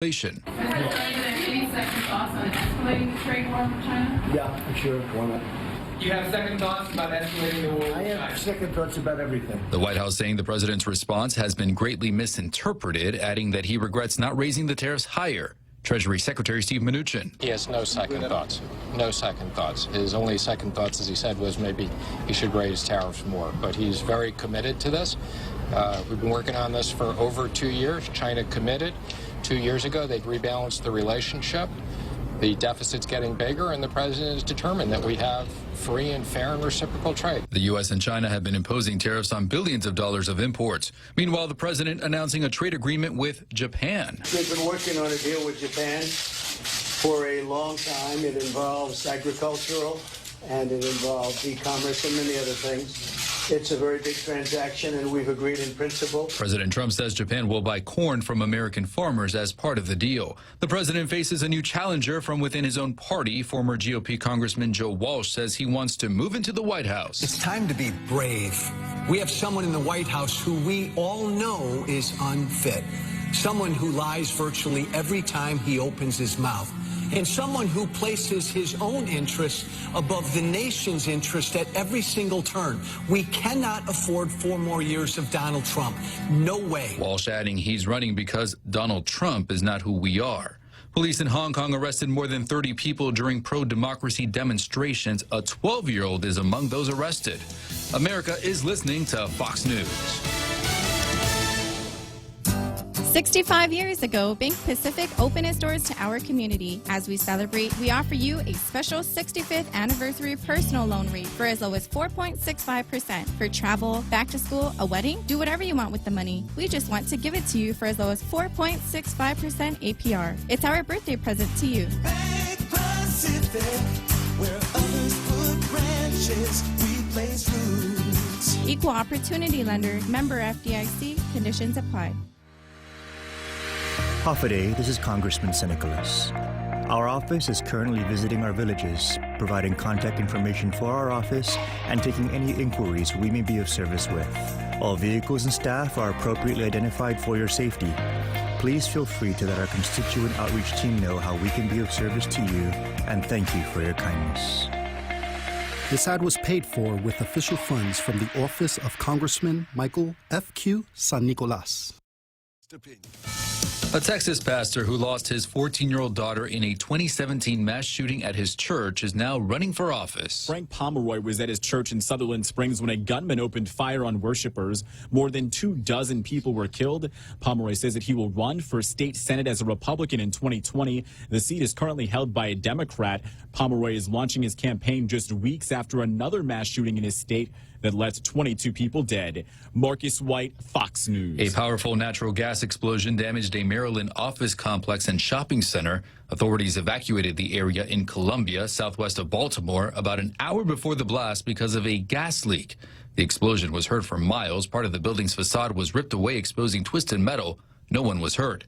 Inflation. Any second thoughts on escalating the trade war with China? Yeah, for sure. Why not? You have second thoughts about escalating the war with China? I have second thoughts about everything. The White House saying the president's response has been greatly misinterpreted, adding that he regrets not raising the tariffs higher. Treasury Secretary Steve Mnuchin. He has no second thoughts. No second thoughts. His only second thoughts, as he said, was maybe he should raise tariffs more. But he's very committed to this. We've been working on this for over 2 years. China committed 2 years ago. They'd rebalanced the relationship. The deficit's getting bigger, and the president is determined that we have free and fair and reciprocal trade. The U.S. and China have been imposing tariffs on billions of dollars of imports. Meanwhile, the president announcing a trade agreement with Japan. They've been working on a deal with Japan for a long time. It involves agricultural, and it involves e-commerce and many other things. It's a very big transaction, and we've agreed in principle. President Trump says Japan will buy corn from American farmers as part of the deal. The president faces a new challenger from within his own party. Former GOP Congressman Joe Walsh says he wants to move into the White House. It's time to be brave. We have someone in the White House who we all know is unfit. Someone who lies virtually every time he opens his mouth. And someone who places his own interests above the nation's interest at every single turn. We cannot afford 4 more years of Donald Trump. No way. Walsh adding he's running because Donald Trump is not who we are. Police in Hong Kong arrested more than 30 people during pro-democracy demonstrations. A 12-year-old is among those arrested. America is listening to Fox News. 65 years ago, Bank Pacific opened its doors to our community. As we celebrate, we offer you a special 65th anniversary personal loan rate for as low as 4.65% for travel, back to school, a wedding. Do whatever you want with the money. We just want to give it to you for as low as 4.65% APR. It's our birthday present to you. Bank Pacific, where others put branches, we place roots. Equal opportunity lender, member FDIC, conditions apply. Hafaday, this is Congressman Nicholas. Our office is currently visiting our villages, providing contact information for our office and taking any inquiries we may be of service with. All vehicles and staff are appropriately identified for your safety. Please feel free to let our constituent outreach team know how we can be of service to you, and thank you for your kindness. This ad was paid for with official funds from the office of Congressman Michael F.Q. San Nicolas. A Texas pastor who lost his 14-year-old daughter in a 2017 mass shooting at his church is now running for office. Frank Pomeroy was at his church in Sutherland Springs when a gunman opened fire on worshipers. More than 24 people were killed. Pomeroy says that he will run for state senate as a Republican in 2020. The seat is currently held by a Democrat. Pomeroy is launching his campaign just weeks after another mass shooting in his state that left 22 people dead. Marcus White, Fox News. A powerful natural gas explosion damaged a Maryland office complex and shopping center. Authorities evacuated the area in Columbia, southwest of Baltimore, about an hour before the blast because of a gas leak. The explosion was heard for miles. Part of the building's facade was ripped away, exposing twisted metal. No one was hurt.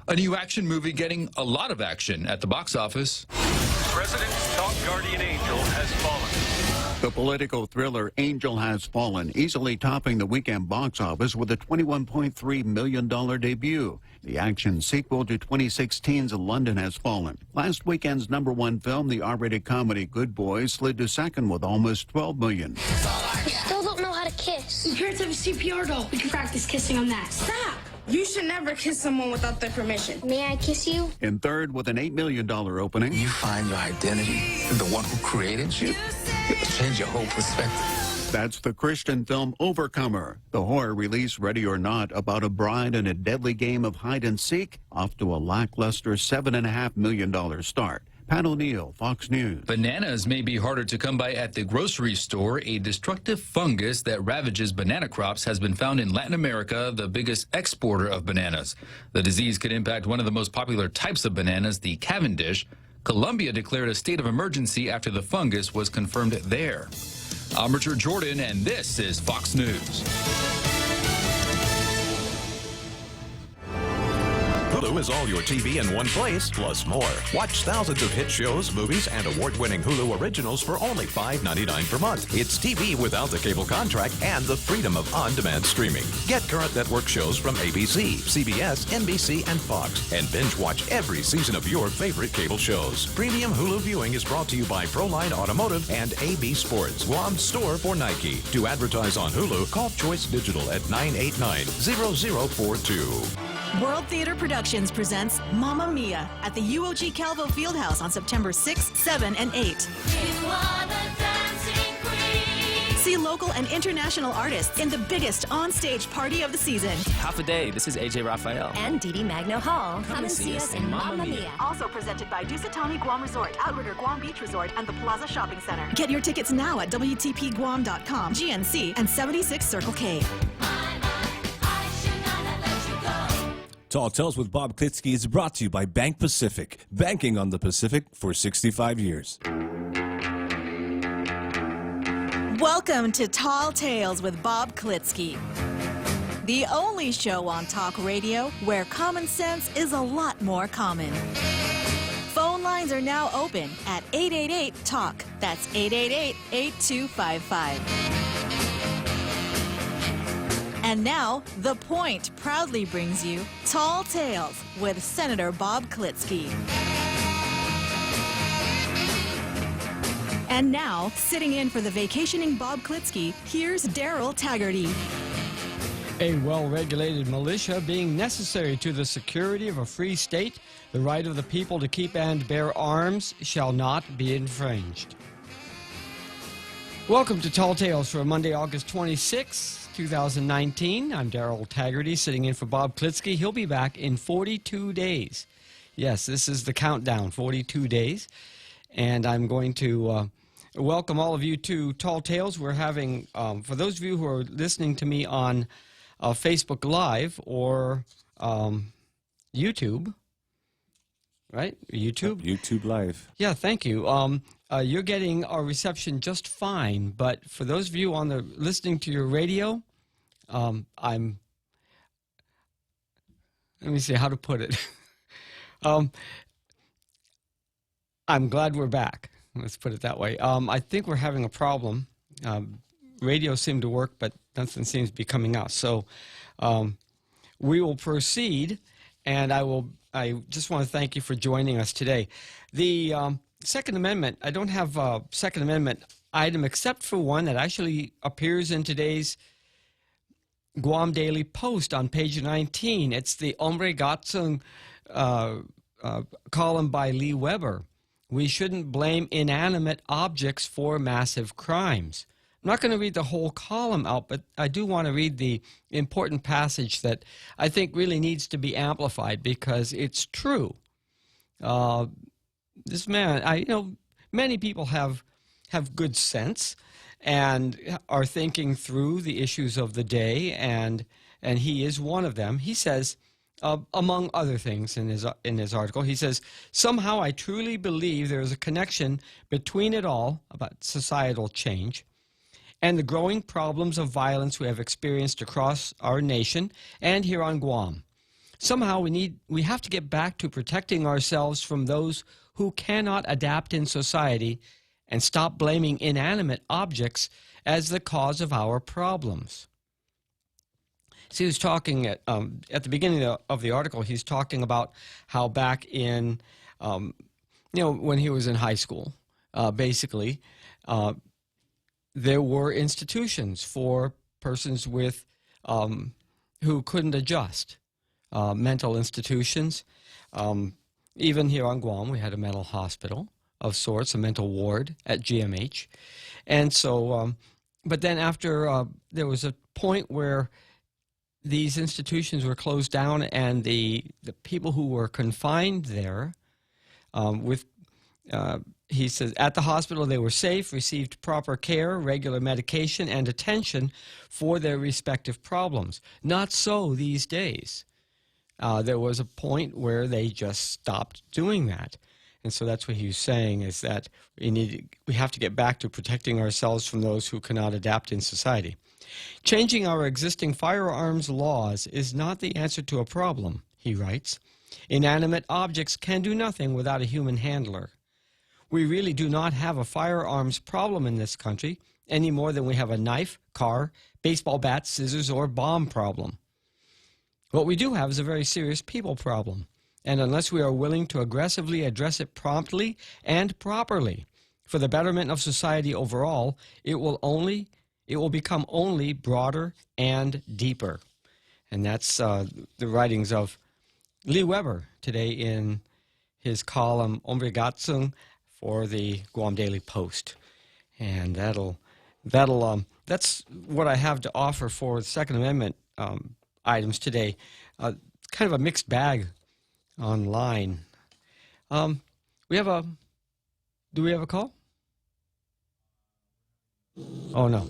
A new action movie getting a lot of action at the box office. President's top guardian angel has fallen. The political thriller Angel Has Fallen, easily topping the weekend box office with a $21.3 million debut. The action sequel to 2016's London Has Fallen. Last weekend's #1 film, the R-rated comedy Good Boys, slid to second with almost $12 million. I still don't know how to kiss. Your parents have a CPR doll. We can practice kissing on that. Stop! You should never kiss someone without their permission. May I kiss you? In third, with an $8 million opening. You find your identity in the one who created you. It'll change your whole perspective. That's the Christian film Overcomer. The horror release Ready or Not about a bride in a deadly game of hide and seek, off to a lackluster $7.5 million start. Pat O'Neill, Fox News. Bananas may be harder to come by at the grocery store. A destructive fungus that ravages banana crops has been found in Latin America, the biggest exporter of bananas. The disease could impact one of the most popular types of bananas, the Cavendish. Colombia declared a state of emergency after the fungus was confirmed there. I'm Richard Jordan, and this is Fox News. Hulu is all your TV in one place, plus more. Watch thousands of hit shows, movies, and award-winning Hulu originals for only $5.99 per month. It's TV without the cable contract and the freedom of on-demand streaming. Get current network shows from ABC, CBS, NBC, and Fox, and binge watch every season of your favorite cable shows. Premium Hulu viewing is brought to you by Proline Automotive and AB Sports, Guam's store for Nike. To advertise on Hulu, call Choice Digital at 989-0042. World Theater Productions presents Mamma Mia at the UOG Calvo Fieldhouse on September 6, 7, and 8. See local and international artists in the biggest on-stage party of the season. Half a day. This is AJ Raphael. And Didi Magno Hall. Come and see us in Mamma Mia. Also presented by Dusatami Guam Resort, Outrigger Guam Beach Resort, and the Plaza Shopping Center. Get your tickets now at WTPGuam.com, GNC, and 76 Circle K. Tall Tales with Bob Klitzkie is brought to you by Bank Pacific. Banking on the Pacific for 65 years. Welcome to Tall Tales with Bob Klitzkie, the only show on talk radio where common sense is a lot more common. Phone lines are now open at 888-TALK. That's 888-8255. And now, The Point proudly brings you Tall Tales with Senator Bob Klitzkie. And now, sitting in for the vacationing Bob Klitzkie, here's Daryl Taggarty. A well-regulated militia being necessary to the security of a free state, the right of the people to keep and bear arms shall not be infringed. Welcome to Tall Tales for Monday, August 26, 2019. I'm Daryl Taggarty, sitting in for Bob Klitzkie. He'll be back in 42 days. Yes, this is the countdown, 42 days. And I'm going to welcome all of you to Tall Tales. We're having, for those of you who are listening to me on Facebook Live or YouTube, right? YouTube? YouTube Live. Yeah, thank you. You're getting our reception just fine, but for those of you on the listening to your radio, let me see how to put it. I'm glad we're back. Let's put it that way. I think we're having a problem. Radio seemed to work, but nothing seems to be coming out. So we will proceed, and I just want to thank you for joining us today. The Second Amendment, I don't have a Second Amendment item except for one that actually appears in today's Guam Daily Post on page 19. It's the Ombre Gatsung column by Lee Weber. We shouldn't blame inanimate objects for massive crimes. I'm not going to read the whole column out, but I do want to read the important passage that I think really needs to be amplified because it's true. This man, many people have good sense and are thinking through the issues of the day, and he is one of them. He says, among other things in his article, he says, somehow I truly believe there is a connection between it all, about societal change, and the growing problems of violence we have experienced across our nation and here on Guam. Somehow we have to get back to protecting ourselves from those who cannot adapt in society and stop blaming inanimate objects as the cause of our problems. So he was talking at the beginning of the article, he's talking about how back in, when he was in high school, basically, there were institutions for persons with who couldn't adjust, mental institutions. Even here on Guam, we had a mental hospital of sorts, a mental ward at GMH. And so, but then after there was a point where these institutions were closed down, and the people who were confined there, he says, at the hospital they were safe, received proper care, regular medication, and attention for their respective problems. Not so these days. There was a point where they just stopped doing that. And so that's what he was saying, is that we have to get back to protecting ourselves from those who cannot adapt in society. Changing our existing firearms laws is not the answer to a problem, he writes. Inanimate objects can do nothing without a human handler. We really do not have a firearms problem in this country any more than we have a knife, car, baseball bat, scissors, or bomb problem. What we do have is a very serious people problem, and unless we are willing to aggressively address it promptly and properly for the betterment of society overall, it will become only broader and deeper. And that's the writings of Lee Weber today in his column Ombregatzung for the Guam Daily Post. And that's what I have to offer for the Second Amendment items today. Kind of a mixed bag online. Do we have a call? Oh, no.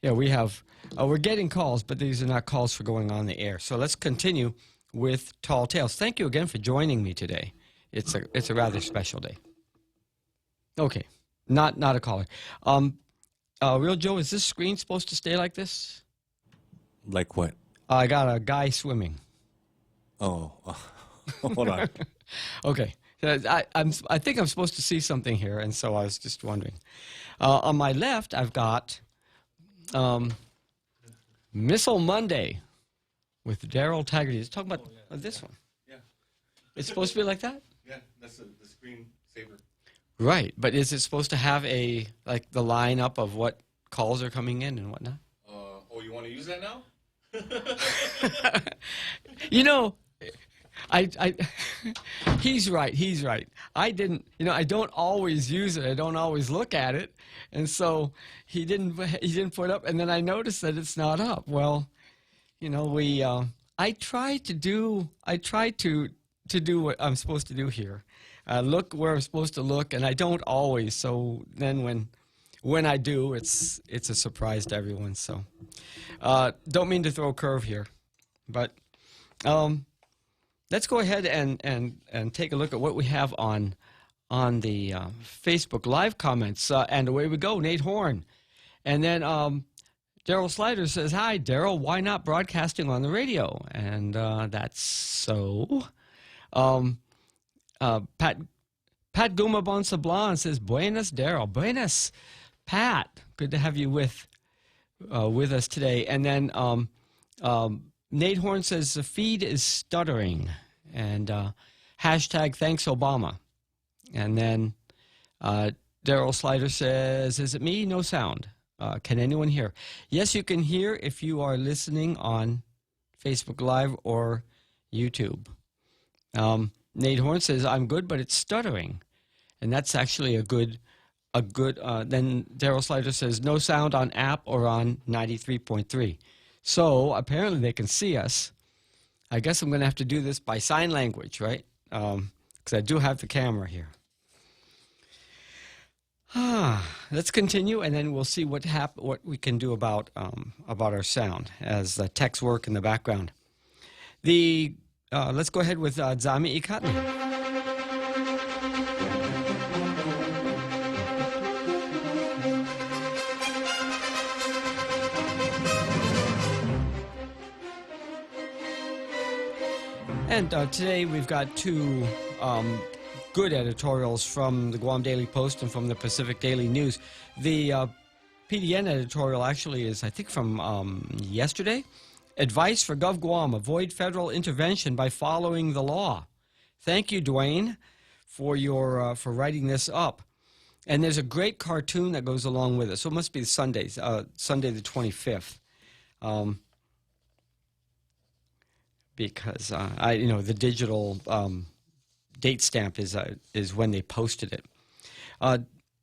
Yeah, we have. We're getting calls, but these are not calls for going on the air. So let's continue with Tall Tales. Thank you again for joining me today. It's a rather special day. Okay, not a caller. Real Joe, is this screen supposed to stay like this? Like what? I got a guy swimming. Oh, hold on. Okay, I think I'm supposed to see something here, and so I was just wondering. On my left, I've got Missile Monday with Daryl Taggarty. Let's talk about this one. Yeah. It's supposed to be like that? Yeah, that's the screen saver. Right, but is it supposed to have the lineup of what calls are coming in and whatnot? You want to use that now? You know, he's right. I don't always use it. I don't always look at it, and so he didn't put up. And then I noticed that it's not up. Well, I try to do what I'm supposed to do here. Look where I'm supposed to look, and I don't always. So then when I do, it's a surprise to everyone. So don't mean to throw a curve here, but let's go ahead and take a look at what we have on the Facebook Live comments. And away we go, Nate Horn. And then Daryl Slider says, "Hi, Daryl, why not broadcasting on the radio?" And that's so. Pat Guma Bonsablan says, "Buenas, Daryl." Buenas, Pat. Good to have you with us today. And then Nate Horn says, "The feed is stuttering." And hashtag thanks Obama. And then Daryl Slider says, "Is it me? No sound. Can anyone hear?" Yes, you can hear if you are listening on Facebook Live or YouTube. Nate Horn says, "I'm good, but it's stuttering." And that's actually a good, then Daryl Slider says, "No sound on app or on 93.3. So apparently they can see us. I guess I'm going to have to do this by sign language, right? Because I do have the camera here. Let's continue, and then we'll see what we can do about our sound as the techs work in the background. Let's go ahead with Zami Ikatni. And today we've got two good editorials from the Guam Daily Post and from the Pacific Daily News. The PDN editorial actually is, I think, from yesterday. Advice for Gov Guam: avoid federal intervention by following the law. Thank you, Dwayne, for writing this up. And there's a great cartoon that goes along with it. So it must be Sunday the 25th. Because the digital date stamp is when they posted it.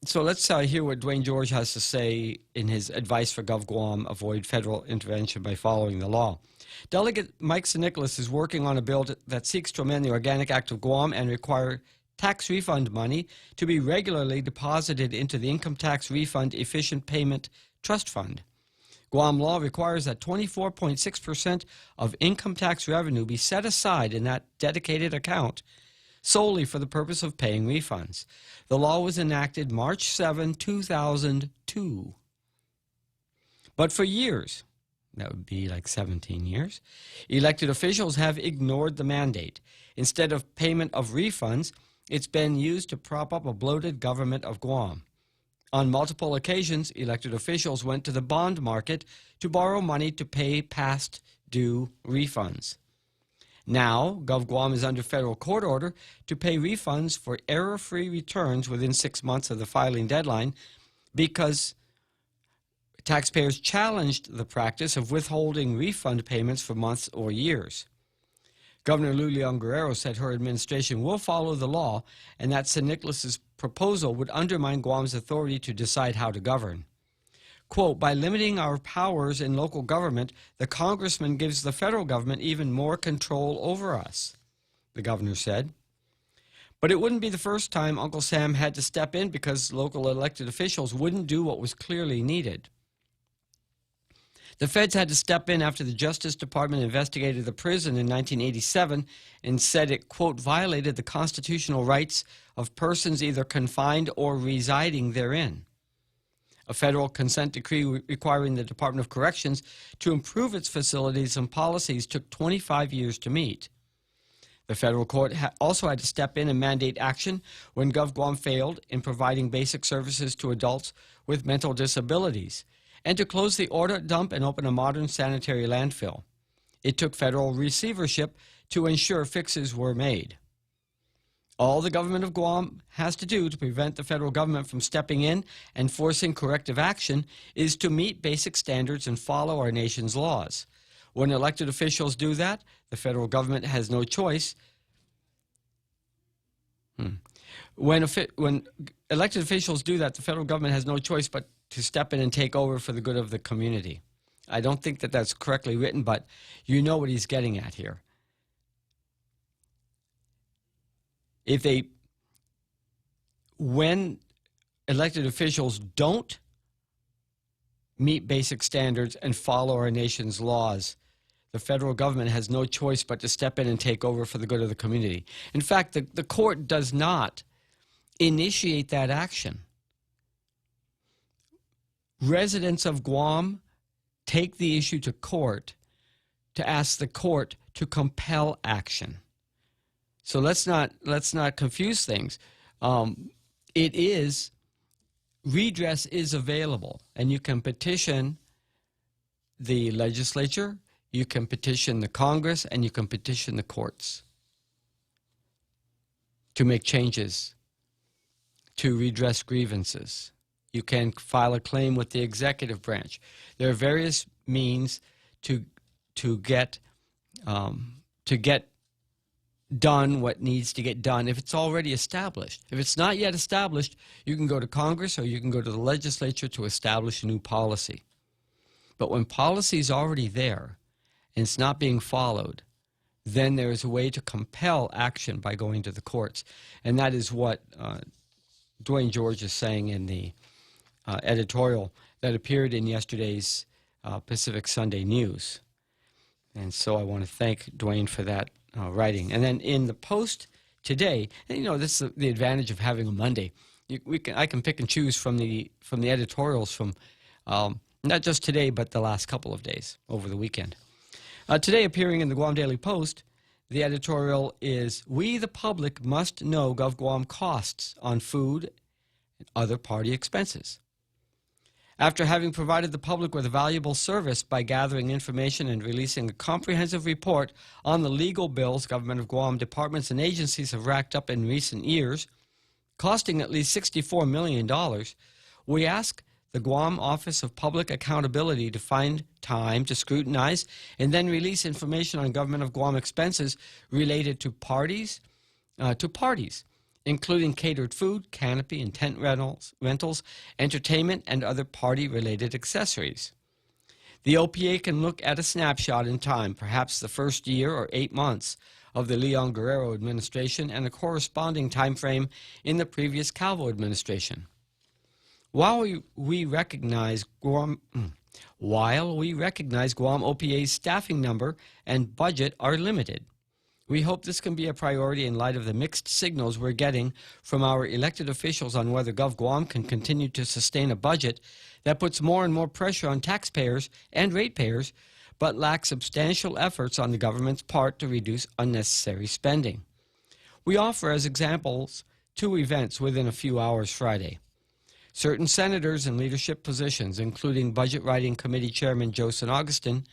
So let's hear what Dwayne George has to say in his advice for Gov Guam: avoid federal intervention by following the law. Delegate Mike Nicholas is working on a bill that seeks to amend the Organic Act of Guam and require tax refund money to be regularly deposited into the Income Tax Refund Efficient Payment Trust Fund. Guam law requires that 24.6% of income tax revenue be set aside in that dedicated account solely for the purpose of paying refunds. The law was enacted March 7, 2002. But for years, That would be like 17 years. Elected officials have ignored the mandate. Instead of payment of refunds, it's been used to prop up a bloated government of Guam. On multiple occasions, elected officials went to the bond market to borrow money to pay past due refunds. Now, GovGuam is under federal court order to pay refunds for error-free returns within 6 months of the filing deadline because taxpayers challenged the practice of withholding refund payments for months or years. Governor Lou Leon Guerrero said her administration will follow the law and that San Nicolas's proposal would undermine Guam's authority to decide how to govern. Quote, by limiting our powers in local government, the congressman gives the federal government even more control over us, the governor said. But it wouldn't be the first time Uncle Sam had to step in because local elected officials wouldn't do what was clearly needed. The feds had to step in after the Justice Department investigated the prison in 1987 and said it, quote, violated the constitutional rights of persons either confined or residing therein. A federal consent decree requiring the Department of Corrections to improve its facilities and policies took 25 years to meet. The federal court also had to step in and mandate action when GovGuam failed in providing basic services to adults with mental disabilities, and to close the audit dump and open a modern sanitary landfill. It took federal receivership to ensure fixes were made. All the government of Guam has to do to prevent the federal government from stepping in and forcing corrective action is to meet basic standards and follow our nation's laws. When elected officials do that, the federal government has no choice. When elected officials do that, the federal government has no choice but to step in and take over for the good of the community. I don't think that that's correctly written, but you know what he's getting at here. When elected officials don't meet basic standards and follow our nation's laws, the federal government has no choice but to step in and take over for the good of the community. In fact, the court does not initiate that action. Residents of Guam take the issue to court to ask the court to compel action. So let's not confuse things. Redress is available, and you can petition the legislature, you can petition the Congress, and you can petition the courts to make changes, to redress grievances. You can file a claim with the executive branch. There are various means to get done what needs to get done if it's already established. If it's not yet established, you can go to Congress or you can go to the legislature to establish a new policy. But when policy is already there and it's not being followed, then there is a way to compel action by going to the courts. And that is what Dwayne George is saying in the editorial that appeared in yesterday's Pacific Sunday News. And so I want to thank Dwayne for that writing. And then in the Post today, and you know, this is the advantage of having a Monday. I can pick and choose from the editorials from not just today, but the last couple of days over the weekend. Today, appearing in the Guam Daily Post, the editorial is, "We the public must know GovGuam costs on food and other party expenses." After having provided the public with a valuable service by gathering information and releasing a comprehensive report on the legal bills Government of Guam departments and agencies have racked up in recent years, costing at least $64 million, we ask the Guam Office of Public Accountability to find time to scrutinize and then release information on Government of Guam expenses related to parties, including catered food, canopy and tent rentals, entertainment, and other party-related accessories. The OPA can look at a snapshot in time, perhaps the first year or 8 months of the Leon Guerrero administration and a corresponding time frame in the previous Calvo administration. While we recognize Guam OPA's staffing number and budget are limited, we hope this can be a priority in light of the mixed signals we're getting from our elected officials on whether GovGuam can continue to sustain a budget that puts more and more pressure on taxpayers and ratepayers but lack substantial efforts on the government's part to reduce unnecessary spending. We offer as examples 2 events within a few hours Friday. Certain senators in leadership positions, including Budget Writing Committee Chairman Joe St. Augustine,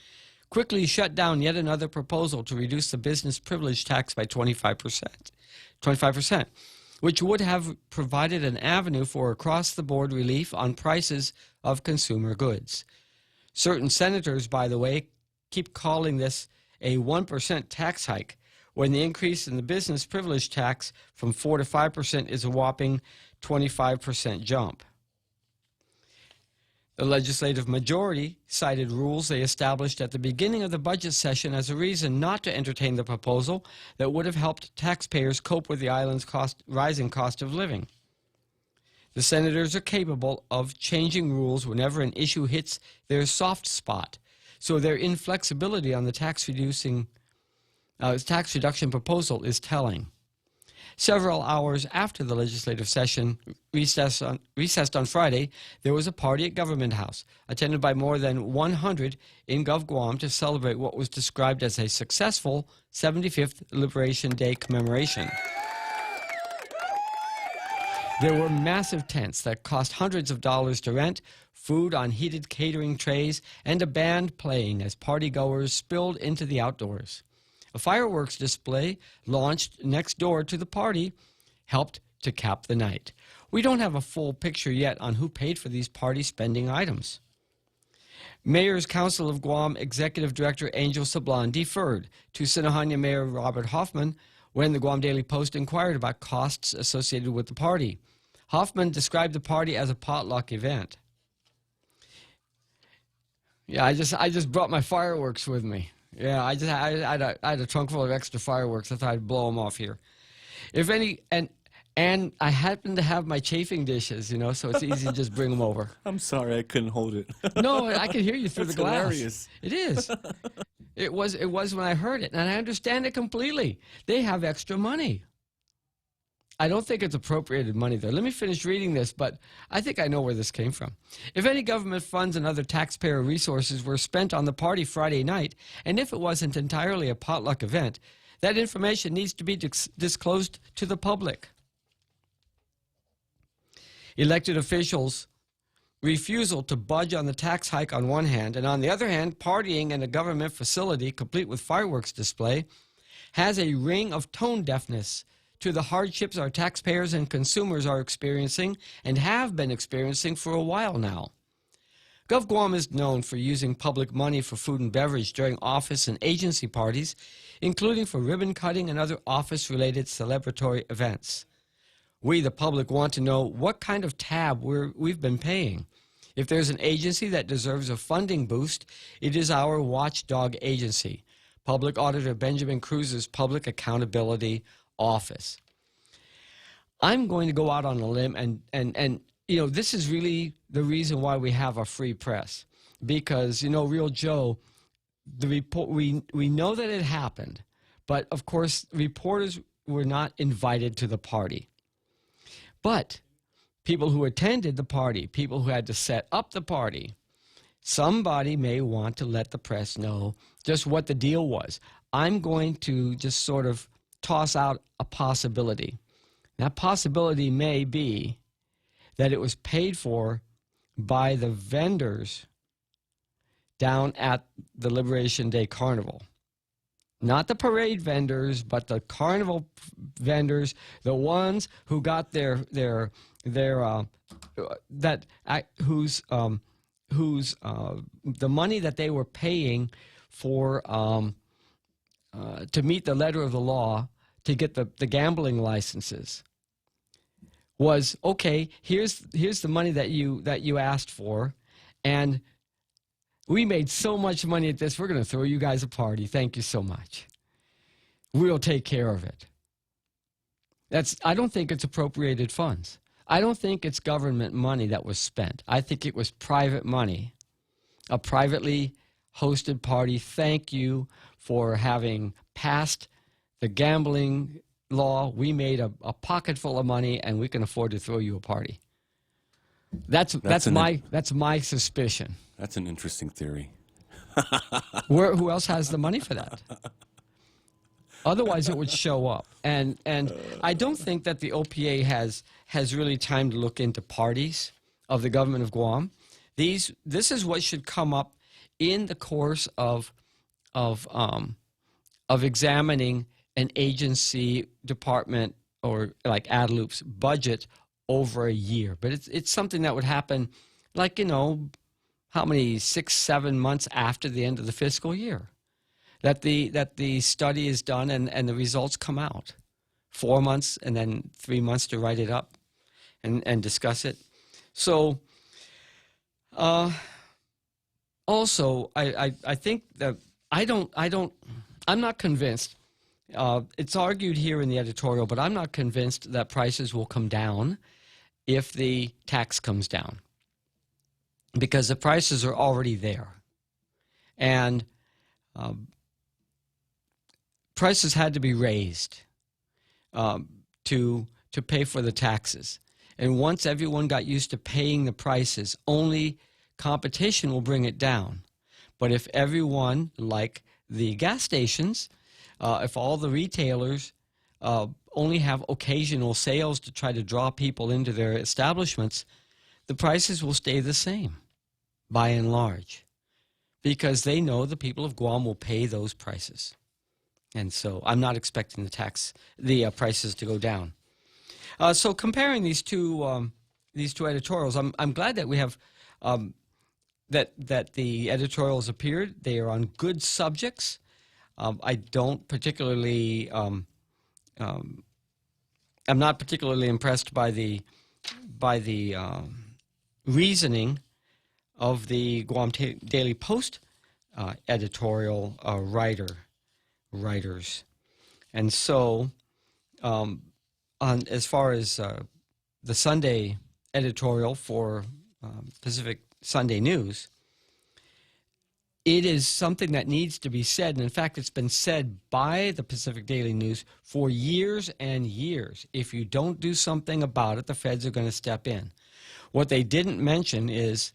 quickly shut down yet another proposal to reduce the business privilege tax by 25%, which would have provided an avenue for across-the-board relief on prices of consumer goods. Certain senators, by the way, keep calling this a 1% tax hike, when the increase in the business privilege tax from 4 to 5% is a whopping 25% jump. The legislative majority cited rules they established at the beginning of the budget session as a reason not to entertain the proposal that would have helped taxpayers cope with the island's rising cost of living. The senators are capable of changing rules whenever an issue hits their soft spot, so their inflexibility on the tax reduction proposal is telling. Several hours after the legislative session recessed on Friday, there was a party at Government House, attended by more than 100 in Gov Guam to celebrate what was described as a successful 75th Liberation Day commemoration. There were massive tents that cost hundreds of dollars to rent, food on heated catering trays, and a band playing as partygoers spilled into the outdoors. A fireworks display launched next door to the party helped to cap the night. We don't have a full picture yet on who paid for these party spending items. Mayor's Council of Guam Executive Director Angel Sablan deferred to Sinahanya Mayor Robert Hoffman when the Guam Daily Post inquired about costs associated with the party. Hoffman described the party as a potluck event. Yeah, I just brought my fireworks with me. Yeah, I had a trunk full of extra fireworks. I thought I'd blow them off here. If any, and I happen to have my chafing dishes, you know, so it's easy to just bring them over. I'm sorry, I couldn't hold it. No, I can hear you through the glass. Hilarious. It is. It was when I heard it, and I understand it completely. They have extra money. I don't think it's appropriated money there. Let me finish reading this, but I think I know where this came from. If any government funds and other taxpayer resources were spent on the party Friday night, and if it wasn't entirely a potluck event, that information needs to be disclosed to the public. Elected officials' refusal to budge on the tax hike on one hand, and on the other hand, partying in a government facility complete with fireworks display, has a ring of tone deafness to the hardships our taxpayers and consumers are experiencing and have been experiencing for a while now. Gov Guam is known for using public money for food and beverage during office and agency parties, including for ribbon cutting and other office-related celebratory events. We, the public, want to know what kind of tab we've been paying. If there's an agency that deserves a funding boost, it is our watchdog agency, Public Auditor Benjamin Cruz's Public Accountability Office. I'm going to go out on a limb and you know, this is really the reason why we have a free press, because, you know, Real Joe, the report, we know that it happened, but of course reporters were not invited to the party. But people who attended the party, people who had to set up the party, somebody may want to let the press know just what the deal was. I'm going to just sort of toss out a possibility. That possibility may be that it was paid for by the vendors down at the Liberation Day Carnival. Not the parade vendors, but the carnival vendors, the ones who got the money that they were paying for to meet the letter of the law to get the gambling licenses. Was, okay, here's the money that you asked for, and we made so much money at this, we're going to throw you guys a party. Thank you so much. We'll take care of it. I don't think it's appropriated funds. I don't think it's government money that was spent. I think it was private money, a privately hosted party. Thank you for having passed the gambling law. We made a pocket full of money, and we can afford to throw you a party. That's my suspicion. That's an interesting theory. Who else has the money for that? Otherwise, it would show up. And I don't think that the OPA has really time to look into parties of the government of Guam. This is what should come up in the course of examining an agency, department, or like Adeloop's budget over a year. But it's something that would happen, like, how many, 6-7 months after the end of the fiscal year, that the study is done and the results come out. 4 months and then 3 months to write it up and discuss it. So also I think that I'm not convinced. It's argued here in the editorial, but I'm not convinced that prices will come down if the tax comes down, because the prices are already there. And prices had to be raised to pay for the taxes. And once everyone got used to paying the prices, only competition will bring it down. But if everyone, like the gas stations, if all the retailers only have occasional sales to try to draw people into their establishments, the prices will stay the same by and large, because they know the people of Guam will pay those prices. And so I'm not expecting the prices to go down. So comparing these two editorials, I'm glad that we have that the editorials appeared. They are on good subjects. I don't particularly, I'm not particularly impressed by the reasoning of the Guam Daily Post editorial writers. And so as far as the Sunday editorial for Pacific Sunday News, it is something that needs to be said. And in fact, it's been said by the Pacific Daily News for years and years. If you don't do something about it, the feds are going to step in. What they didn't mention is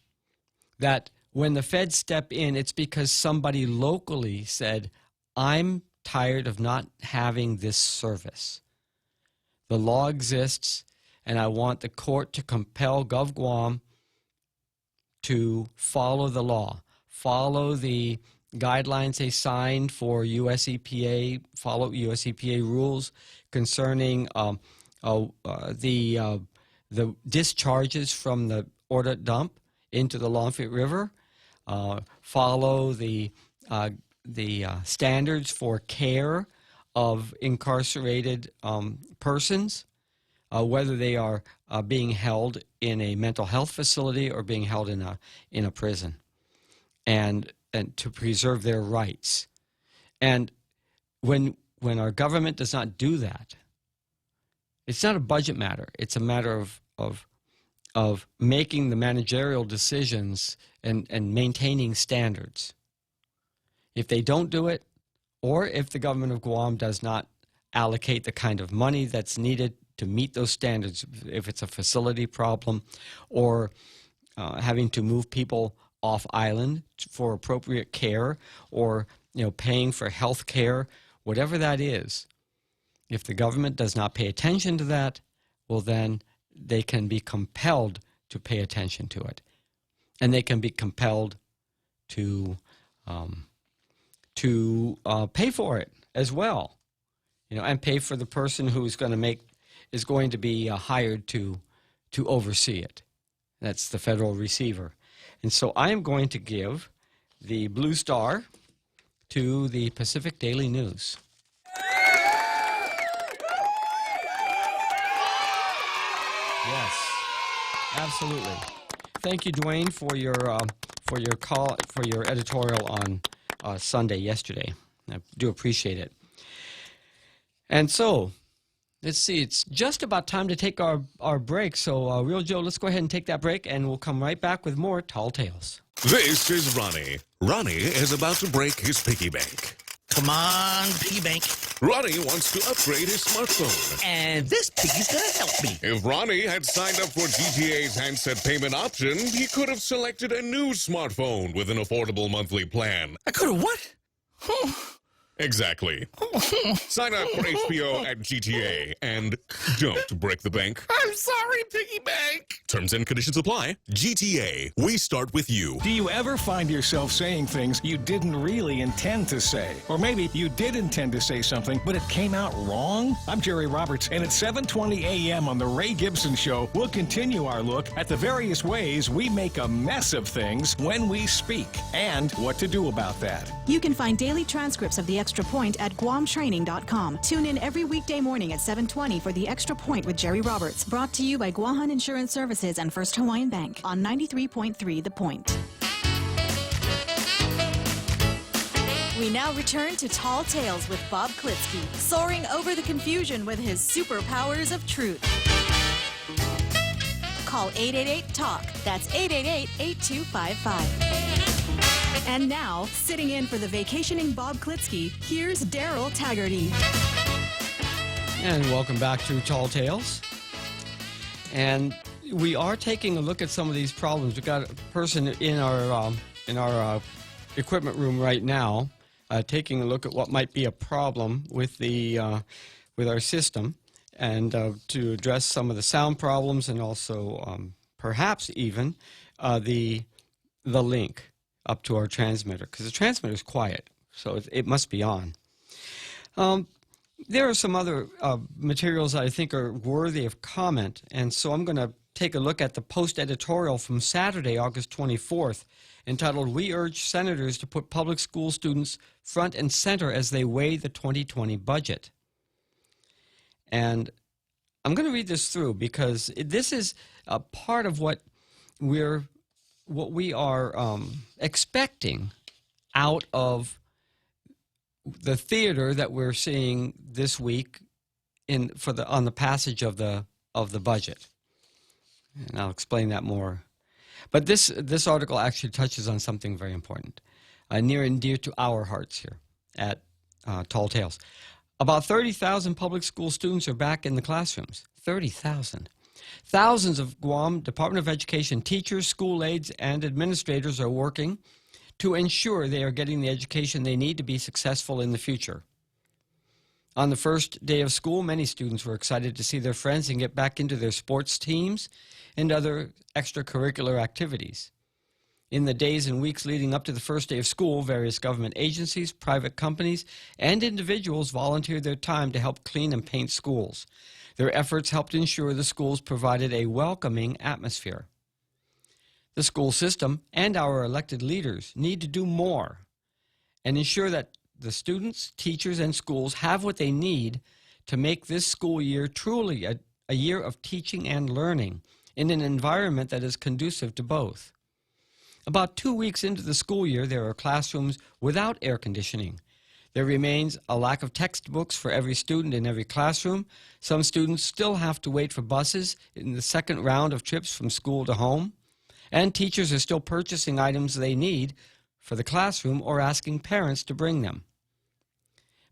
that when the feds step in, it's because somebody locally said, I'm tired of not having this service. The law exists, and I want the court to compel Gov Guam to follow the law, follow the guidelines they signed for US EPA, follow US EPA rules concerning the discharges from the Orda dump into the Longfit River, follow the standards for care of incarcerated persons, whether they are being held in a mental health facility or being held in a prison, and to preserve their rights. And when our government does not do that, it's not a budget matter. It's a matter of making the managerial decisions and maintaining standards. If they don't do it, or if the government of Guam does not allocate the kind of money that's needed to meet those standards, if it's a facility problem or having to move people off island for appropriate care, or paying for health care, whatever that is, if the government does not pay attention to that, well, then they can be compelled to pay attention to it. And they can be compelled to pay for it as well, and pay for the person who is going to be hired to oversee it. That's the federal receiver. And so I am going to give the Blue Star to the Pacific Daily News. Yes, absolutely. Thank you, Dwayne, for your editorial on Sunday yesterday. I do appreciate it. And so, let's see, it's just about time to take our break. So, Real Joe, let's go ahead and take that break, and we'll come right back with more Tall Tales. This is Ronnie. Ronnie is about to break his piggy bank. Come on, piggy bank. Ronnie wants to upgrade his smartphone. And this piggy's gonna help me. If Ronnie had signed up for GTA's handset payment option, he could have selected a new smartphone with an affordable monthly plan. I could have what? Exactly. Sign up for HBO at GTA and don't break the bank. I'm sorry, piggy bank. Terms and conditions apply. GTA, we start with you. Do you ever find yourself saying things you didn't really intend to say? Or maybe you did intend to say something, but it came out wrong? I'm Jerry Roberts, and at 7:20 a.m. on The Ray Gibson Show, we'll continue our look at the various ways we make a mess of things when we speak, and what to do about that. You can find daily transcripts of The Extra Point at guamtraining.com. Tune in every weekday morning at 7:20 for The Extra Point with Jerry Roberts, brought to you by Guahan Insurance Services and First Hawaiian Bank on 93.3 The Point. We now return to Tall Tales with Bob Klitzkie, soaring over the confusion with his superpowers of truth. Call 888-TALK. That's 888-8255. And now, sitting in for the vacationing Bob Klitzkie, here's Daryl Taggarty. And welcome back to Tall Tales. And we are taking a look at some of these problems. We've got a person in our equipment room right now taking a look at what might be a problem with with our system, and to address some of the sound problems, and also perhaps even the link up to our transmitter, because the transmitter is quiet, so it must be on. There are some other materials that I think are worthy of comment, and so I'm going to take a look at the Post editorial from Saturday, August 24th, entitled, "We Urge Senators to Put Public School Students Front and Center as They Weigh the 2020 Budget." And I'm going to read this through because this is a part of what we are expecting out of the theater that we're seeing this week on the passage of the budget, and I'll explain that more. But this article actually touches on something very important, near and dear to our hearts here at Tall Tales. About 30,000 public school students are back in the classrooms. 30,000. Thousands of Guam Department of Education teachers, school aides, and administrators are working to ensure they are getting the education they need to be successful in the future. On the first day of school, many students were excited to see their friends and get back into their sports teams and other extracurricular activities. In the days and weeks leading up to the first day of school, various government agencies, private companies, and individuals volunteered their time to help clean and paint schools. Their efforts helped ensure the schools provided a welcoming atmosphere. The school system and our elected leaders need to do more and ensure that the students, teachers, and schools have what they need to make this school year truly a year of teaching and learning in an environment that is conducive to both. About 2 weeks into the school year, there are classrooms without air conditioning. There remains a lack of textbooks for every student in every classroom. Some students still have to wait for buses in the second round of trips from school to home. And teachers are still purchasing items they need for the classroom or asking parents to bring them.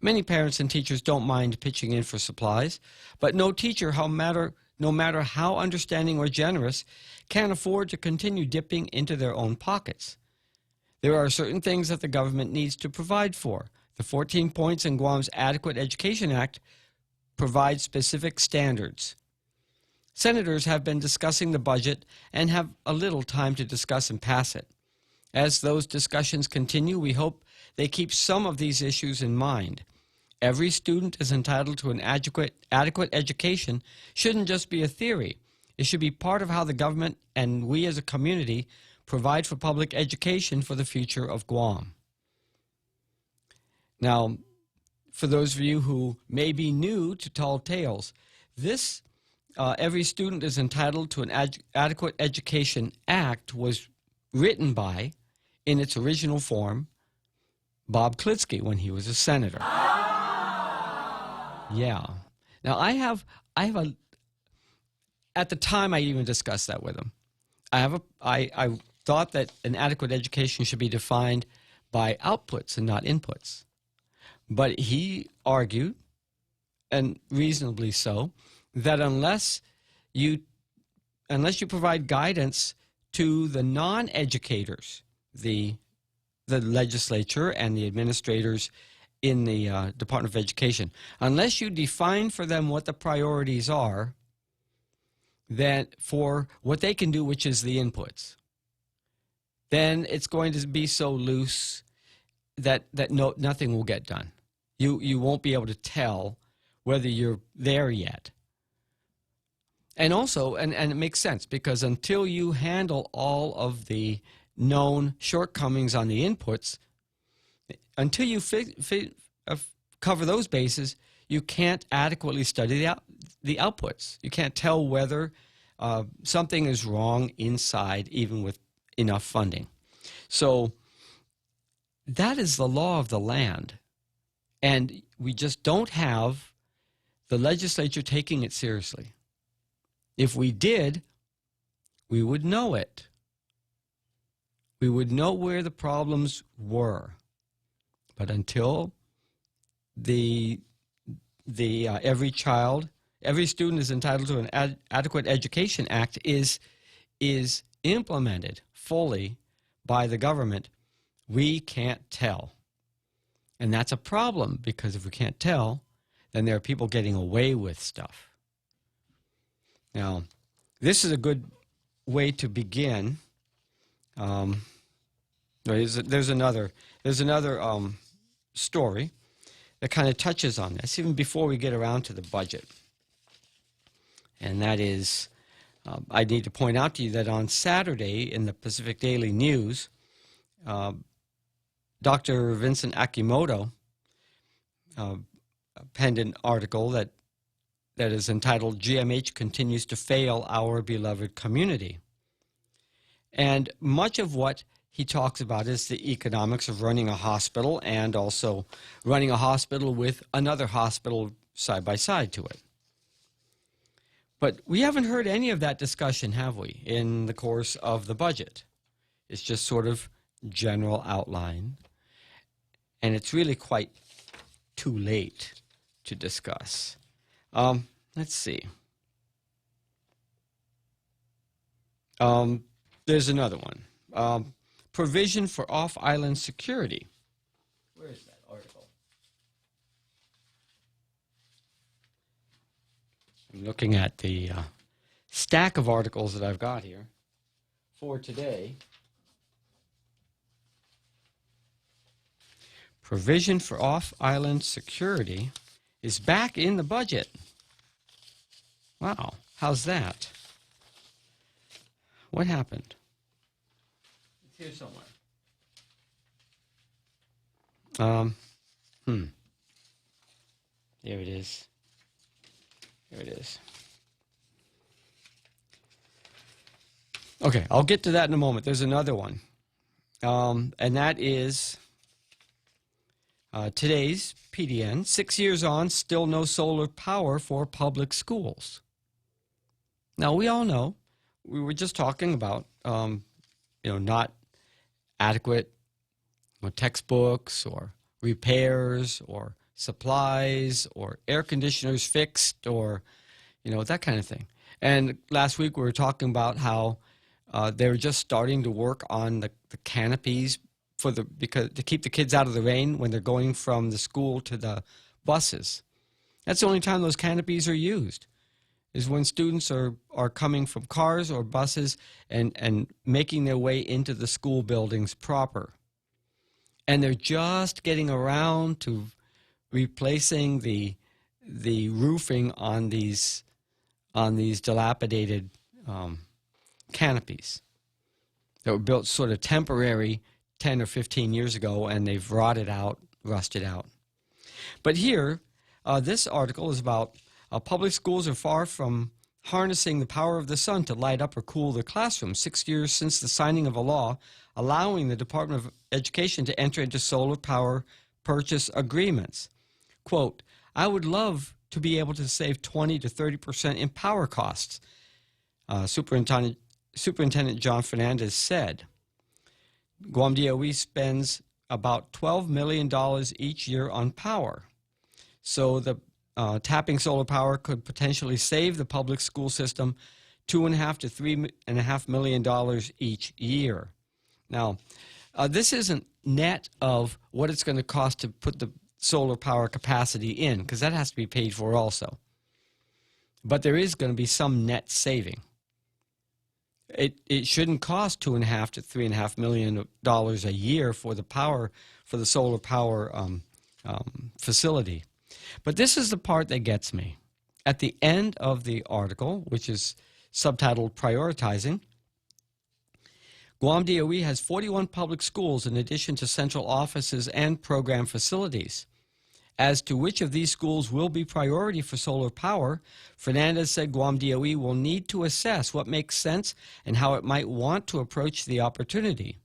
Many parents and teachers don't mind pitching in for supplies, but no teacher, no matter how understanding or generous, can afford to continue dipping into their own pockets. There are certain things that the government needs to provide for. The 14 points in Guam's Adequate Education Act provide specific standards. Senators have been discussing the budget and have a little time to discuss and pass it. As those discussions continue, we hope they keep some of these issues in mind. Every student is entitled to an adequate education shouldn't just be a theory. It should be part of how the government and we as a community provide for public education for the future of Guam. Now, for those of you who may be new to Tall Tales, this Every Student is Entitled to an Adequate Education Act was written by, in its original form, Bob Klitzkie when he was a senator. Yeah. Now at the time I even discussed that with him. I thought that an adequate education should be defined by outputs and not inputs. But he argued, and reasonably so, that unless you provide guidance to the non-educators, the legislature and the administrators in the Department of Education, unless you define for them what the priorities are, that for what they can do, which is the inputs, then it's going to be so loose that nothing will get done. You won't be able to tell whether you're there yet. And also, and it makes sense, because until you handle all of the known shortcomings on the inputs, until you cover those bases, you can't adequately study the outputs. You can't tell whether something is wrong inside, even with enough funding. So that is the law of the land. And we just don't have the legislature taking it seriously. If we did, we would know it. We would know where the problems were. But until every student is entitled to an adequate education act is implemented fully by the government, we can't tell. And that's a problem, because if we can't tell, then there are people getting away with stuff. Now, this is a good way to begin. There's another story that kind of touches on this, even before we get around to the budget. And that is, I need to point out to you that on Saturday in the Pacific Daily News, Dr. Vincent Akimoto penned an article that is entitled, "GMH Continues to Fail Our Beloved Community." And much of what he talks about is the economics of running a hospital, and also running a hospital with another hospital side by side to it. But we haven't heard any of that discussion, have we, in the course of the budget? It's just sort of general outline. And it's really quite too late to discuss. Let's see. There's another one. Provision for off-island security. Where is that article? I'm looking at the stack of articles that I've got here for today. Provision for off-island security is back in the budget. Wow, how's that? What happened? It's here somewhere. There it is. There it is. Okay, I'll get to that in a moment. There's another one. And that is today's PDN. 6 years on, still no solar power for public schools. Now, we all know, we were just talking about, not adequate textbooks or repairs or supplies or air conditioners fixed or, that kind of thing. And last week we were talking about how they were just starting to work on the canopies because to keep the kids out of the rain when they're going from the school to the buses. That's the only time those canopies are used, is when students are coming from cars or buses and making their way into the school buildings proper. And they're just getting around to replacing the roofing on these dilapidated canopies that were built sort of temporary 10 or 15 years ago, and they've rotted out, rusted out. But here, this article is about public schools are far from harnessing the power of the sun to light up or cool their classrooms. 6 years since the signing of a law allowing the Department of Education to enter into solar power purchase agreements. Quote, "I would love to be able to save 20 to 30% in power costs," Superintendent John Fernandez said. Guam DOE spends about $12 million each year on power. So the tapping solar power could potentially save the public school system $2.5 to $3.5 million each year. Now, this isn't net of what it's going to cost to put the solar power capacity in, because that has to be paid for also. But there is going to be some net saving. It shouldn't cost $2.5 to $3.5 million a year for the solar power facility. But this is the part that gets me. At the end of the article, which is subtitled Prioritizing, Guam DOE has 41 public schools in addition to central offices and program facilities. As to which of these schools will be priority for solar power, Fernandez said Guam DOE will need to assess what makes sense and how it might want to approach the opportunity.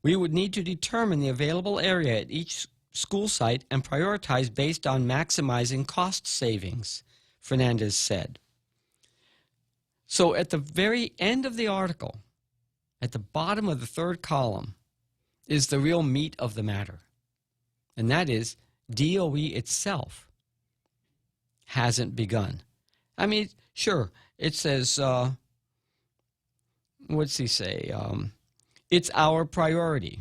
We would need to determine the available area at each school site and prioritize based on maximizing cost savings, Fernandez said. So at the very end of the article, at the bottom of the third column, is the real meat of the matter. And that is, DOE itself hasn't begun. I mean, sure, it says, what's he say? It's our priority.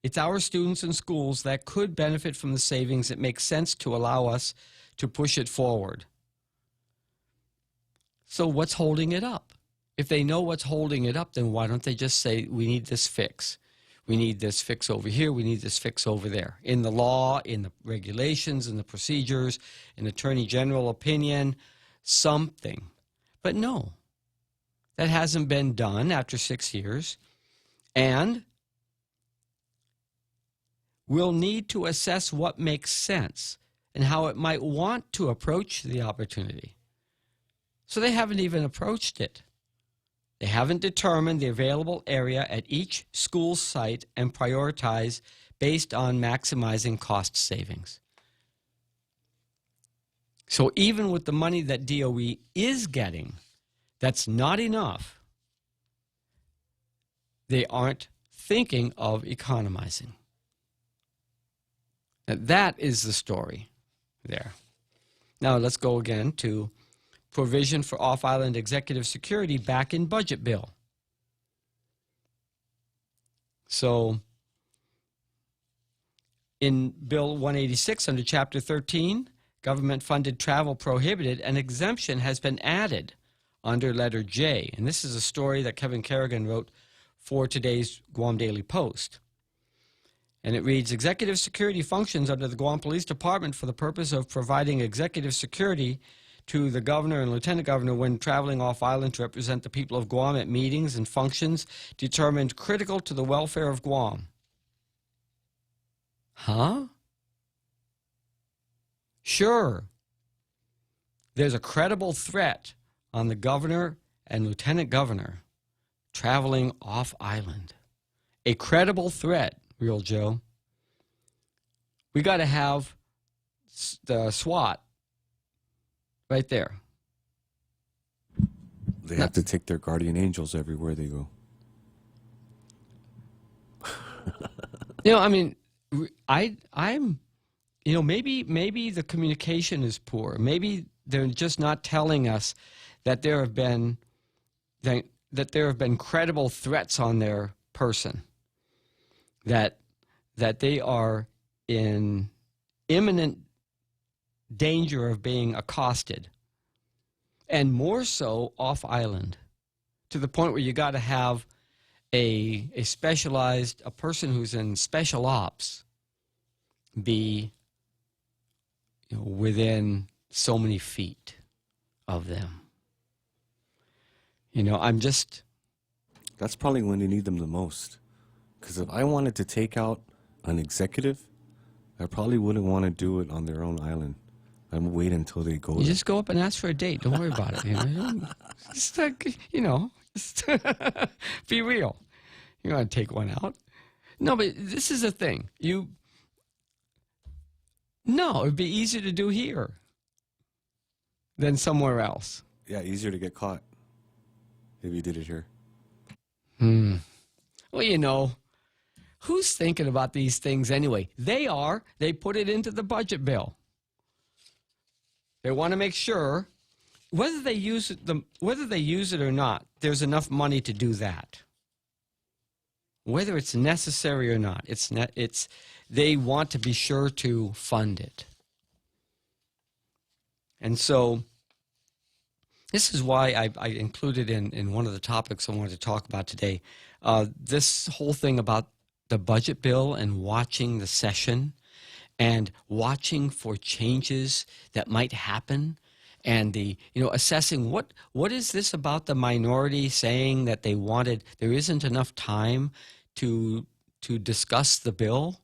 It's our students and schools that could benefit from the savings. It makes sense to allow us to push it forward. So what's holding it up? If they know what's holding it up, then why don't they just say, we need this fix? We need this fix over here. We need this fix over there. In the law, in the regulations, in the procedures, in Attorney General opinion, something. But no, that hasn't been done after 6 years. And we'll need to assess what makes sense and how it might want to approach the opportunity. So they haven't even approached it. They haven't determined the available area at each school site and prioritize based on maximizing cost savings. So even with the money that DOE is getting, that's not enough. They aren't thinking of economizing. Now, that is the story there. Now let's go again to provision for off-island executive security back in budget bill. So in Bill 186 under Chapter 13, government-funded travel prohibited, an exemption has been added under letter J. And this is a story that Kevin Kerrigan wrote for today's Guam Daily Post. And it reads, executive security functions under the Guam Police Department for the purpose of providing executive security to the governor and lieutenant governor when traveling off-island to represent the people of Guam at meetings and functions determined critical to the welfare of Guam. Huh? Sure. There's a credible threat on the governor and lieutenant governor traveling off-island. A credible threat, Real Joe. We got to have the SWAT right there. They have to take their guardian angels everywhere they go. I mean, I'm, maybe the communication is poor. Maybe they're just not telling us that there have been credible threats on their person, that they are in imminent danger of being accosted, and more so off-island, to the point where you got to have a person who's in special ops be within so many feet of them. That's probably when you need them the most. Because if I wanted to take out an executive, I probably wouldn't want to do it on their own island. I'd wait until they go You there. just go up and ask for a date. Don't worry about it. Just be real. You want to take one out? No, but this is the thing. No, it'd be easier to do here than somewhere else. Yeah, easier to get caught if you did it here. Well, who's thinking about these things anyway? They are. They put it into the budget bill. They want to make sure whether they use it or not, there's enough money to do that. Whether it's necessary or not, they want to be sure to fund it. And so this is why I included in one of the topics I wanted to talk about today, this whole thing about the budget bill and watching the session and watching for changes that might happen, and assessing what is this about the minority saying that they wanted, there isn't enough time to discuss the bill.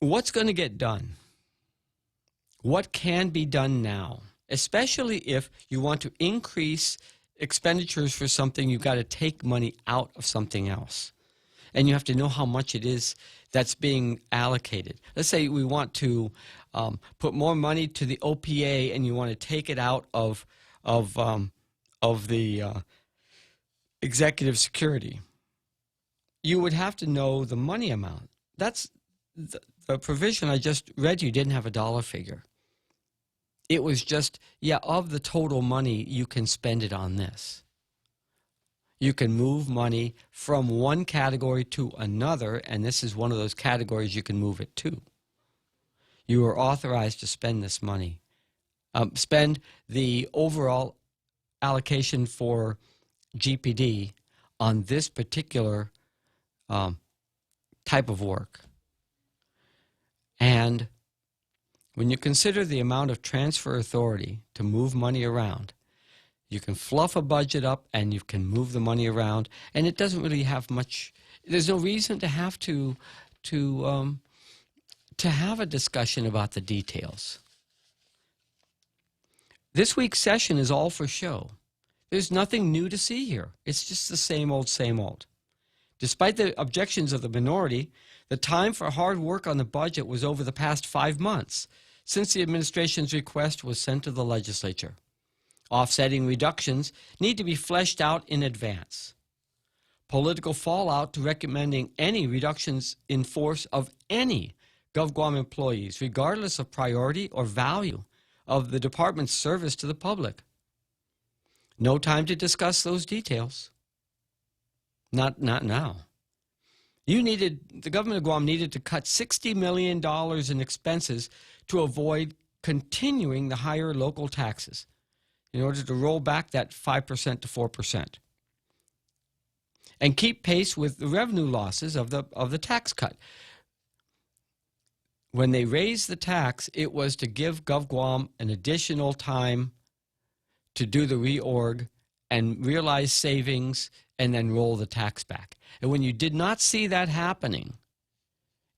What's going to get done? What can be done now? Especially if you want to increase expenditures for something, you've got to take money out of something else. And you have to know how much it is that's being allocated. Let's say we want to put more money to the OPA, and you want to take it out of the executive security. You would have to know the money amount. That's the provision I just read you didn't have a dollar figure. It was just, of the total money, you can spend it on this. You can move money from one category to another, and this is one of those categories you can move it to. You are authorized to spend this money. Spend the overall allocation for GPD on this particular type of work. And when you consider the amount of transfer authority to move money around, you can fluff a budget up and you can move the money around, and it doesn't really have much. There's no reason to have to have a discussion about the details. This week's session is all for show. There's nothing new to see here. It's just the same old, same old. Despite the objections of the minority, the time for hard work on the budget was over the past 5 months since the administration's request was sent to the legislature. Offsetting reductions need to be fleshed out in advance. Political fallout to recommending any reductions in force of any GovGuam employees, regardless of priority or value of the department's service to the public. No time to discuss those details. Not now. The government of Guam needed to cut $60 million in expenses to avoid continuing the higher local taxes in order to roll back that 5% to 4% and keep pace with the revenue losses of the tax cut. When they raised the tax, it was to give GovGuam an additional time to do the reorg and realize savings and then roll the tax back. And when you did not see that happening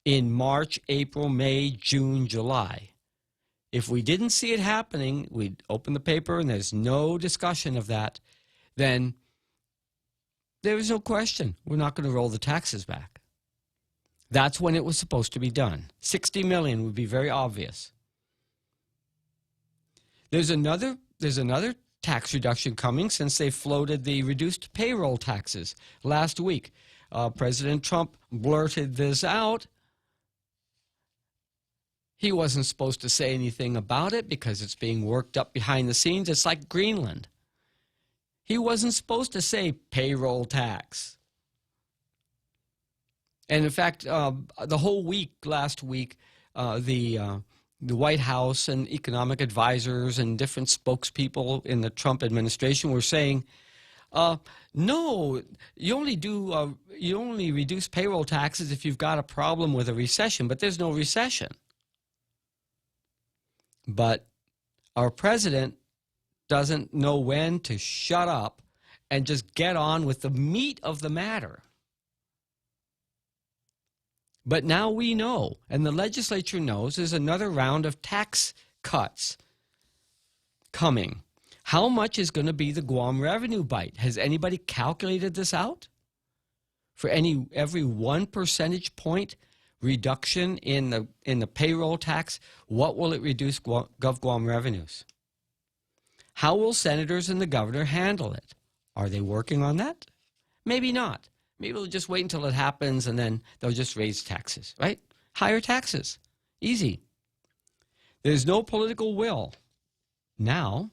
in March, April, May, June, July, if we didn't see it happening, we'd open the paper and there's no discussion of that, then there was no question. We're not going to roll the taxes back. That's when it was supposed to be done. $60 million would be very obvious. There's another tax reduction coming since they floated the reduced payroll taxes last week. President Trump blurted this out. He wasn't supposed to say anything about it because it's being worked up behind the scenes. It's like Greenland. He wasn't supposed to say payroll tax. And in fact, the whole week, last week, the White House and economic advisors and different spokespeople in the Trump administration were saying, no, you only reduce payroll taxes if you've got a problem with a recession, but there's no recession. But our president doesn't know when to shut up and just get on with the meat of the matter. But now we know, and the legislature knows, there's another round of tax cuts coming. How much is going to be the Guam revenue bite? Has anybody calculated this out? For every 1 percentage point reduction in the payroll tax, what will it reduce GovGuam revenues? How will senators and the governor handle it? Are they working on that? Maybe not. Maybe they'll just wait until it happens and then they'll just raise taxes, right? Higher taxes. Easy. There's no political will now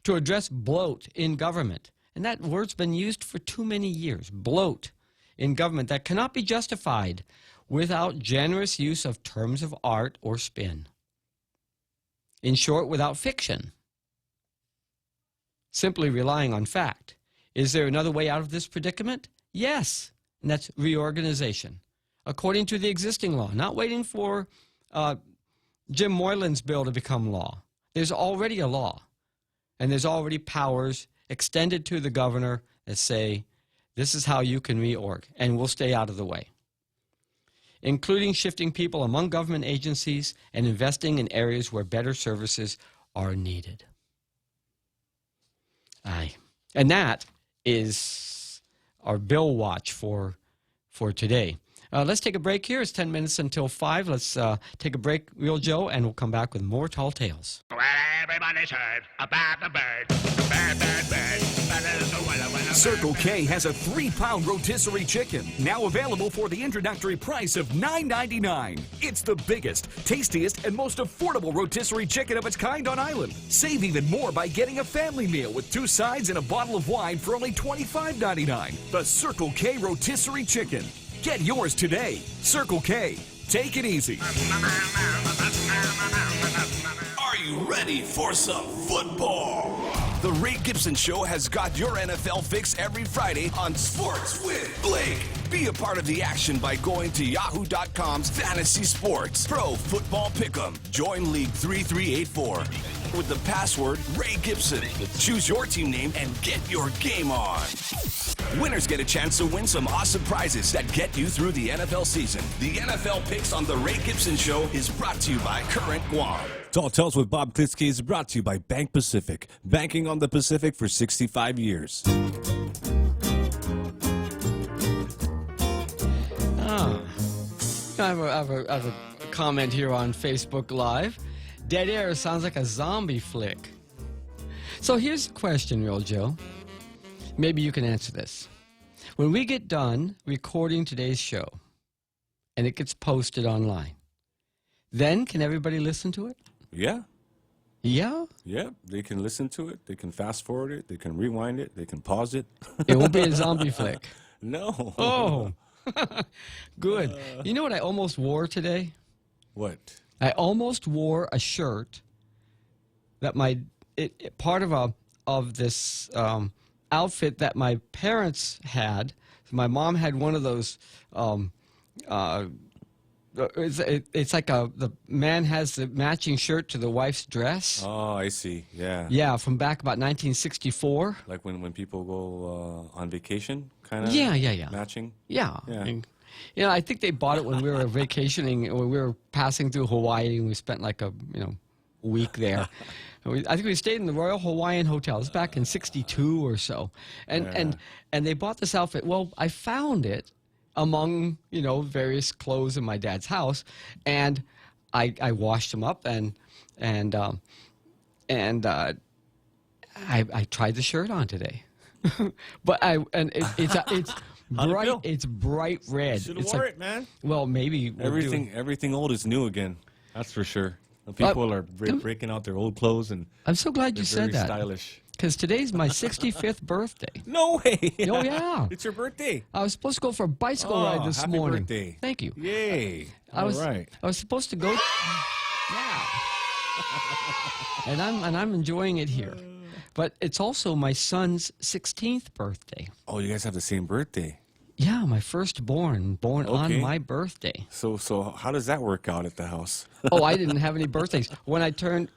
to address bloat in government. And that word's been used for too many years. Bloat in government that cannot be justified without generous use of terms of art or spin. In short, without fiction. Simply relying on fact. Is there another way out of this predicament? Yes, and that's reorganization. According to the existing law, not waiting for Jim Moylan's bill to become law. There's already a law, and there's already powers extended to the governor that say, this is how you can reorg, and we'll stay out of the way. Including shifting people among government agencies and investing in areas where better services are needed. Aye. And that is our bill watch for today. Let's take a break here. It's 10 minutes until 5. Let's take a break, Real Joe, and we'll come back with more Tall Tales. Well, everybody's heard about the bird. The bird, bird, bird. Circle K has a 3-pound rotisserie chicken, now available for the introductory price of $9.99. It's the biggest, tastiest, and most affordable rotisserie chicken of its kind on island. Save even more by getting a family meal with 2 sides and a bottle of wine for only $25.99. The Circle K rotisserie chicken. Get yours today. Circle K. Take it easy. Are you ready for some football? The Ray Gibson Show has got your NFL fix every Friday on Sports with Blake. Be a part of the action by going to yahoo.com's Fantasy Sports Pro Football Pick'em. Join League 3384 with the password Ray Gibson. Choose your team name and get your game on. Winners get a chance to win some awesome prizes that get you through the NFL season. The NFL Picks on the Ray Gibson Show is brought to you by Current Guam. Tall Tales with Bob Klitzkie is brought to you by Bank Pacific. Banking on the Pacific for 65 years. I have a comment here on Facebook Live. Dead Air sounds like a zombie flick. So here's the question, Real Joe. Maybe you can answer this. When we get done recording today's show and it gets posted online, then can everybody listen to it? Yeah. Yeah? Yeah, they can listen to it. They can fast forward it. They can rewind it. They can pause it. It won't be a zombie flick. No. Oh, good. You know what I almost wore today? What? I almost wore a shirt that part of this outfit that my parents had. My mom had one of those. It's like the man has the matching shirt to the wife's dress. Oh, I see. Yeah. Yeah, from back about 1964. Like when people go on vacation, kind of. Yeah. Matching. Yeah. Yeah. And, I think they bought it when we were vacationing. When we were passing through Hawaii, and we spent like a week there. I think we stayed in the Royal Hawaiian Hotel. It was back in '62 or so, and they bought this outfit. Well, I found it among various clothes in my dad's house, and I washed them up and I tried the shirt on today, but it's bright. It's bright red. Should have wore it, man. Well, maybe everything old is new again. That's for sure. People are breaking out their old clothes, and I'm so glad you said that. Stylish. Because today's my 65th birthday. No way! Oh, yeah. It's your birthday. I was supposed to go for a bicycle ride this morning. Happy birthday. Thank you. Yay. I was supposed to go. Yeah. And I'm enjoying it here. But it's also my son's 16th birthday. Oh, you guys have the same birthday. Yeah, my firstborn, born on my birthday. So how does that work out at the house? Oh, I didn't have any birthdays. When I turned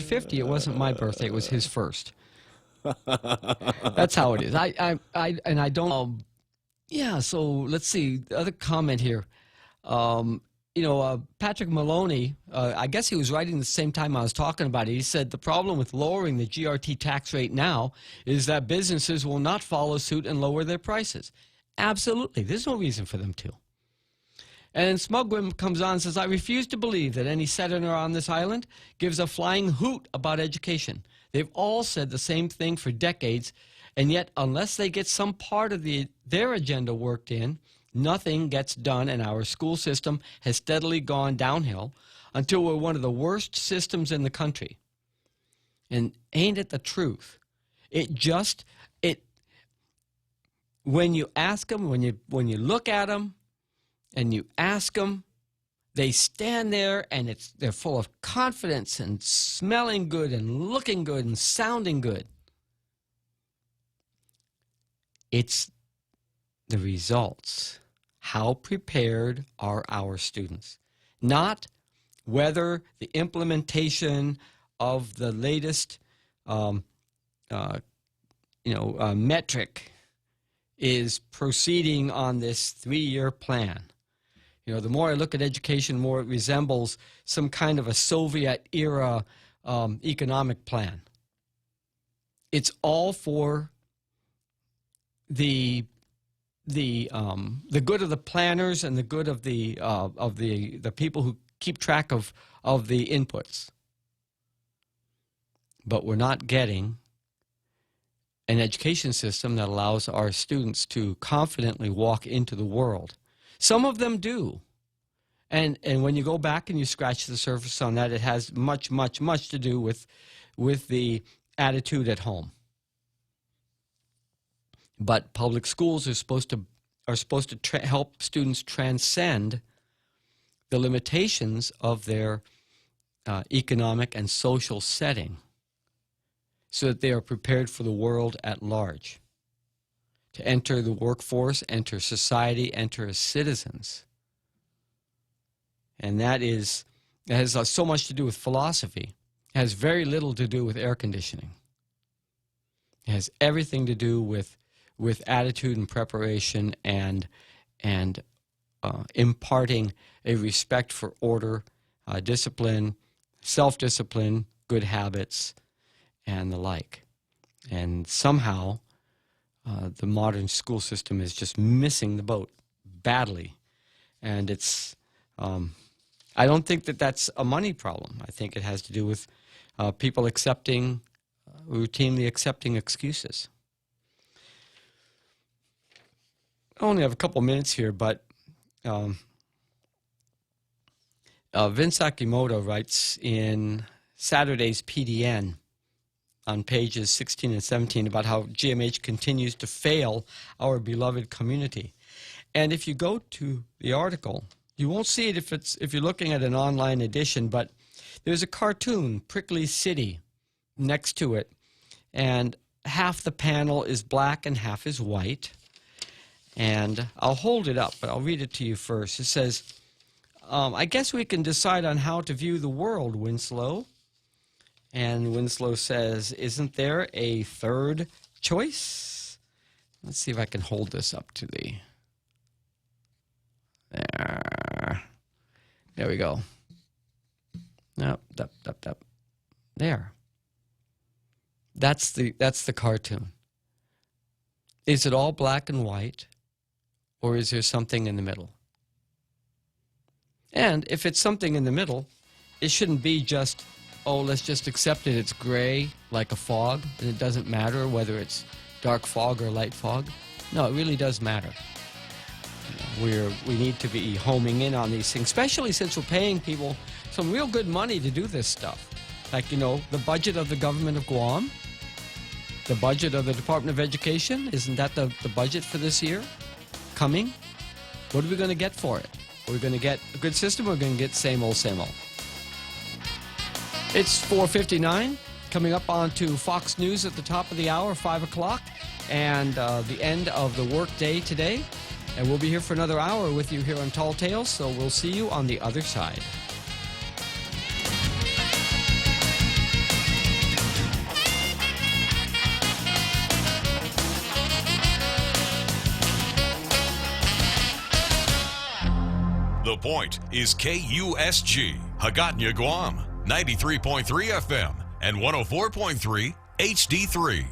50, it wasn't my birthday, it was his first. That's how it is. I don't. Yeah. So let's see. The other comment here. Patrick Maloney. I guess he was writing the same time I was talking about it. He said the problem with lowering the GRT tax rate now is that businesses will not follow suit and lower their prices. Absolutely. There's no reason for them to. And Smugwim comes on and says, I refuse to believe that any senator on this island gives a flying hoot about education. They've all said the same thing for decades, And yet, unless they get some part of their agenda worked in, nothing gets done, and our school system has steadily gone downhill until we're one of the worst systems in the country. And ain't it the truth? When you ask them, when you look at them and you ask them, they stand there and they're full of confidence and smelling good and looking good and sounding good. It's the results. How prepared are our students? Not whether the implementation of the latest metric is proceeding on this 3-year plan. You know, the more I look at education, the more it resembles some kind of a Soviet-era economic plan. It's all for the good of the planners and the good of the people who keep track of the inputs. But we're not getting an education system that allows our students to confidently walk into the world. Some of them do. And when you go back and you scratch the surface on that, it has much, much, much to do with the attitude at home. But public schools are supposed to help students transcend the limitations of their economic and social setting, so that they are prepared for the world at large, to enter the workforce, enter society, enter as citizens. And that has so much to do with philosophy. It has very little to do with air conditioning. It has everything to do with attitude and preparation and imparting a respect for order, discipline, self-discipline, good habits, and the like. And somehow the modern school system is just missing the boat badly. And it's I don't think that that's a money problem. I think it has to do with people routinely accepting excuses. I only have a couple minutes here, but Vince Akimoto writes in Saturday's PDN on pages 16 and 17 about how GMH continues to fail our beloved community. And if you go to the article, you won't see it if you're looking at an online edition, but there's a cartoon, Prickly City, next to it. And half the panel is black and half is white. And I'll hold it up, but I'll read it to you first. It says, I guess we can decide on how to view the world, Winslow. And Winslow says, isn't there a third choice? Let's see if I can hold this up to the... There we go. Nope, there. That's the cartoon. Is it all black and white, or is there something in the middle? And if it's something in the middle, it shouldn't be just, oh, let's just accept it. It's gray like a fog, and it doesn't matter whether it's dark fog or light fog. No, it really does matter. We need to be homing in on these things, especially since we're paying people some real good money to do this stuff. Like, the budget of the government of Guam, the budget of the Department of Education, isn't that the budget for this year coming? What are we going to get for it? Are we going to get a good system, or are we going to get same old, same old? It's 4:59, coming up onto Fox News at the top of the hour, 5 o'clock, and the end of the work day today. And we'll be here for another hour with you here on Tall Tales, so we'll see you on the other side. The Point is KUSG, Hagåtña, Guam, 93.3 FM and 104.3 HD3.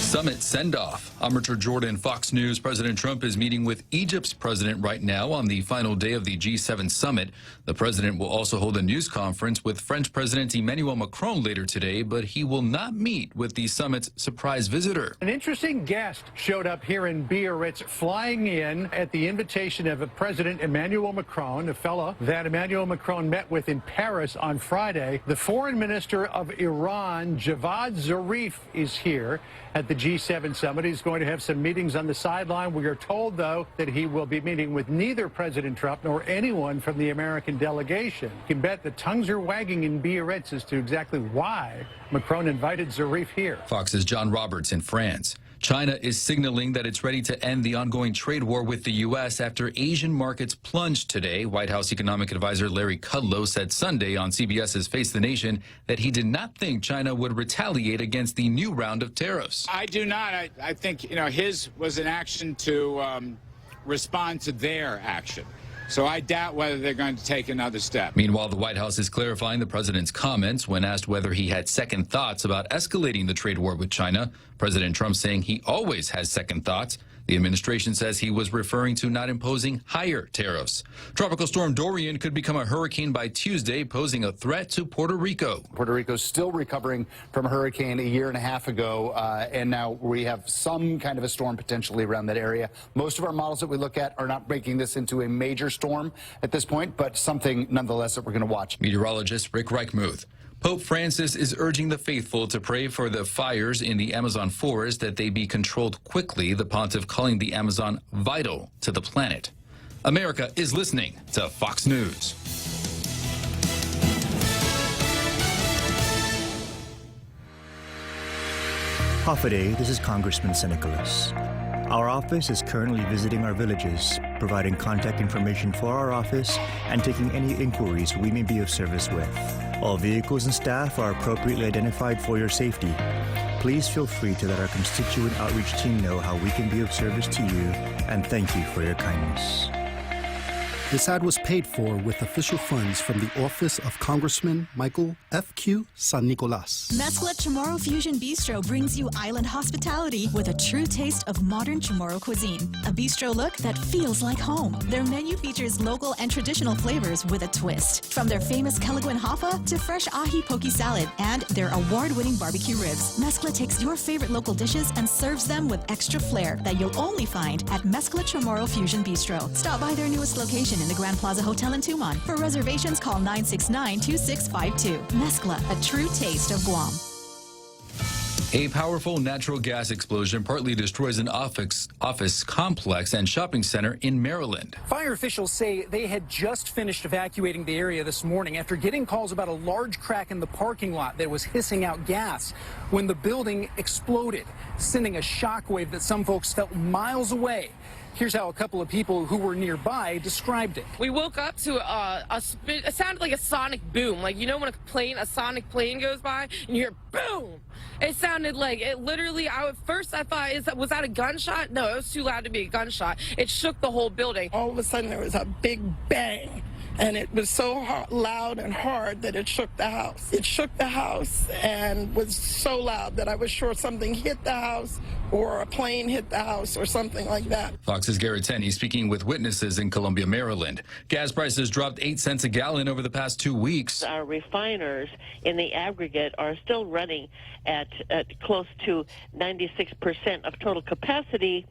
Summit send-off. Amateur Jordan, Fox News. President Trump is meeting with Egypt's president right now on the final day of the G7 summit. The president will also hold a news conference with French President Emmanuel Macron later today, but he will not meet with the summit's surprise visitor. An interesting guest showed up here in Biarritz, flying in at the invitation of President Emmanuel Macron, a fellow that Emmanuel Macron met with in Paris on Friday. The foreign minister of Iran, Javad Zarif, is here at the G7 summit. He's going to have some meetings on the sideline. We are told, though, that he will be meeting with neither President Trump nor anyone from the American delegation. You can bet the tongues are wagging in Biarritz as to exactly why Macron invited Zarif here. Fox's John Roberts in France. China is signaling that it's ready to end the ongoing trade war with the U.S. after Asian markets plunged today. White House economic advisor Larry Kudlow said Sunday on CBS's Face the Nation that he did not think China would retaliate against the new round of tariffs. I do not. I think, his was an action to respond to their action. So I doubt whether they're going to take another step. Meanwhile, the White House is clarifying the president's comments when asked whether he had second thoughts about escalating the trade war with China. President Trump saying he always has second thoughts. The administration says he was referring to not imposing higher tariffs. Tropical storm Dorian could become a hurricane by Tuesday, posing a threat to Puerto Rico. Puerto Rico's still recovering from a hurricane a year and a half ago, and now we have some kind of a storm potentially around that area. Most of our models that we look at are not making this into a major storm at this point, but something nonetheless that we're going to watch. Meteorologist Rick Reichmuth. Pope Francis is urging the faithful to pray for the fires in the Amazon forest, that they be controlled quickly, the pontiff calling the Amazon vital to the planet. America is listening to Fox News. Hoffaday, this is Congressman Nicholas. Our office is currently visiting our villages, providing contact information for our office and taking any inquiries we may be of service with. All vehicles and staff are appropriately identified for your safety. Please feel free to let our constituent outreach team know how we can be of service to you, and thank you for your kindness. This ad was paid for with official funds from the office of Congressman Michael F.Q. San Nicolas. Mezcla Chamorro Fusion Bistro brings you island hospitality with a true taste of modern Chamorro cuisine. A bistro look that feels like home. Their menu features local and traditional flavors with a twist. From their famous Kelaguen Hoffa to fresh ahi poke salad and their award-winning barbecue ribs. Mezcla takes your favorite local dishes and serves them with extra flair that you'll only find at Mezcla Chamorro Fusion Bistro. Stop by their newest location in the Grand Plaza Hotel in Tumon. For reservations, call 969-2652. Mezcla, a true taste of Guam. A powerful natural gas explosion partly destroys an office complex and shopping center in Maryland. Fire officials say they had just finished evacuating the area this morning after getting calls about a large crack in the parking lot that was hissing out gas when the building exploded, sending a shockwave that some folks felt miles away. Here's how a couple of people who were nearby described it. We woke up to it sounded like a sonic boom. Like, when a sonic plane goes by and you hear boom. It sounded like it literally, at first I thought, was that a gunshot? No, it was too loud to be a gunshot. It shook the whole building. All of a sudden there was a big bang. And it was so loud and hard that it shook the house. It shook the house and was so loud that I was sure something hit the house or a plane hit the house or something like that. Fox's Garrett Tenney speaking with witnesses in Columbia, Maryland. Gas prices dropped 8 cents a gallon over the past 2 weeks. Our refiners in the aggregate are still running at close to 96% of total capacity.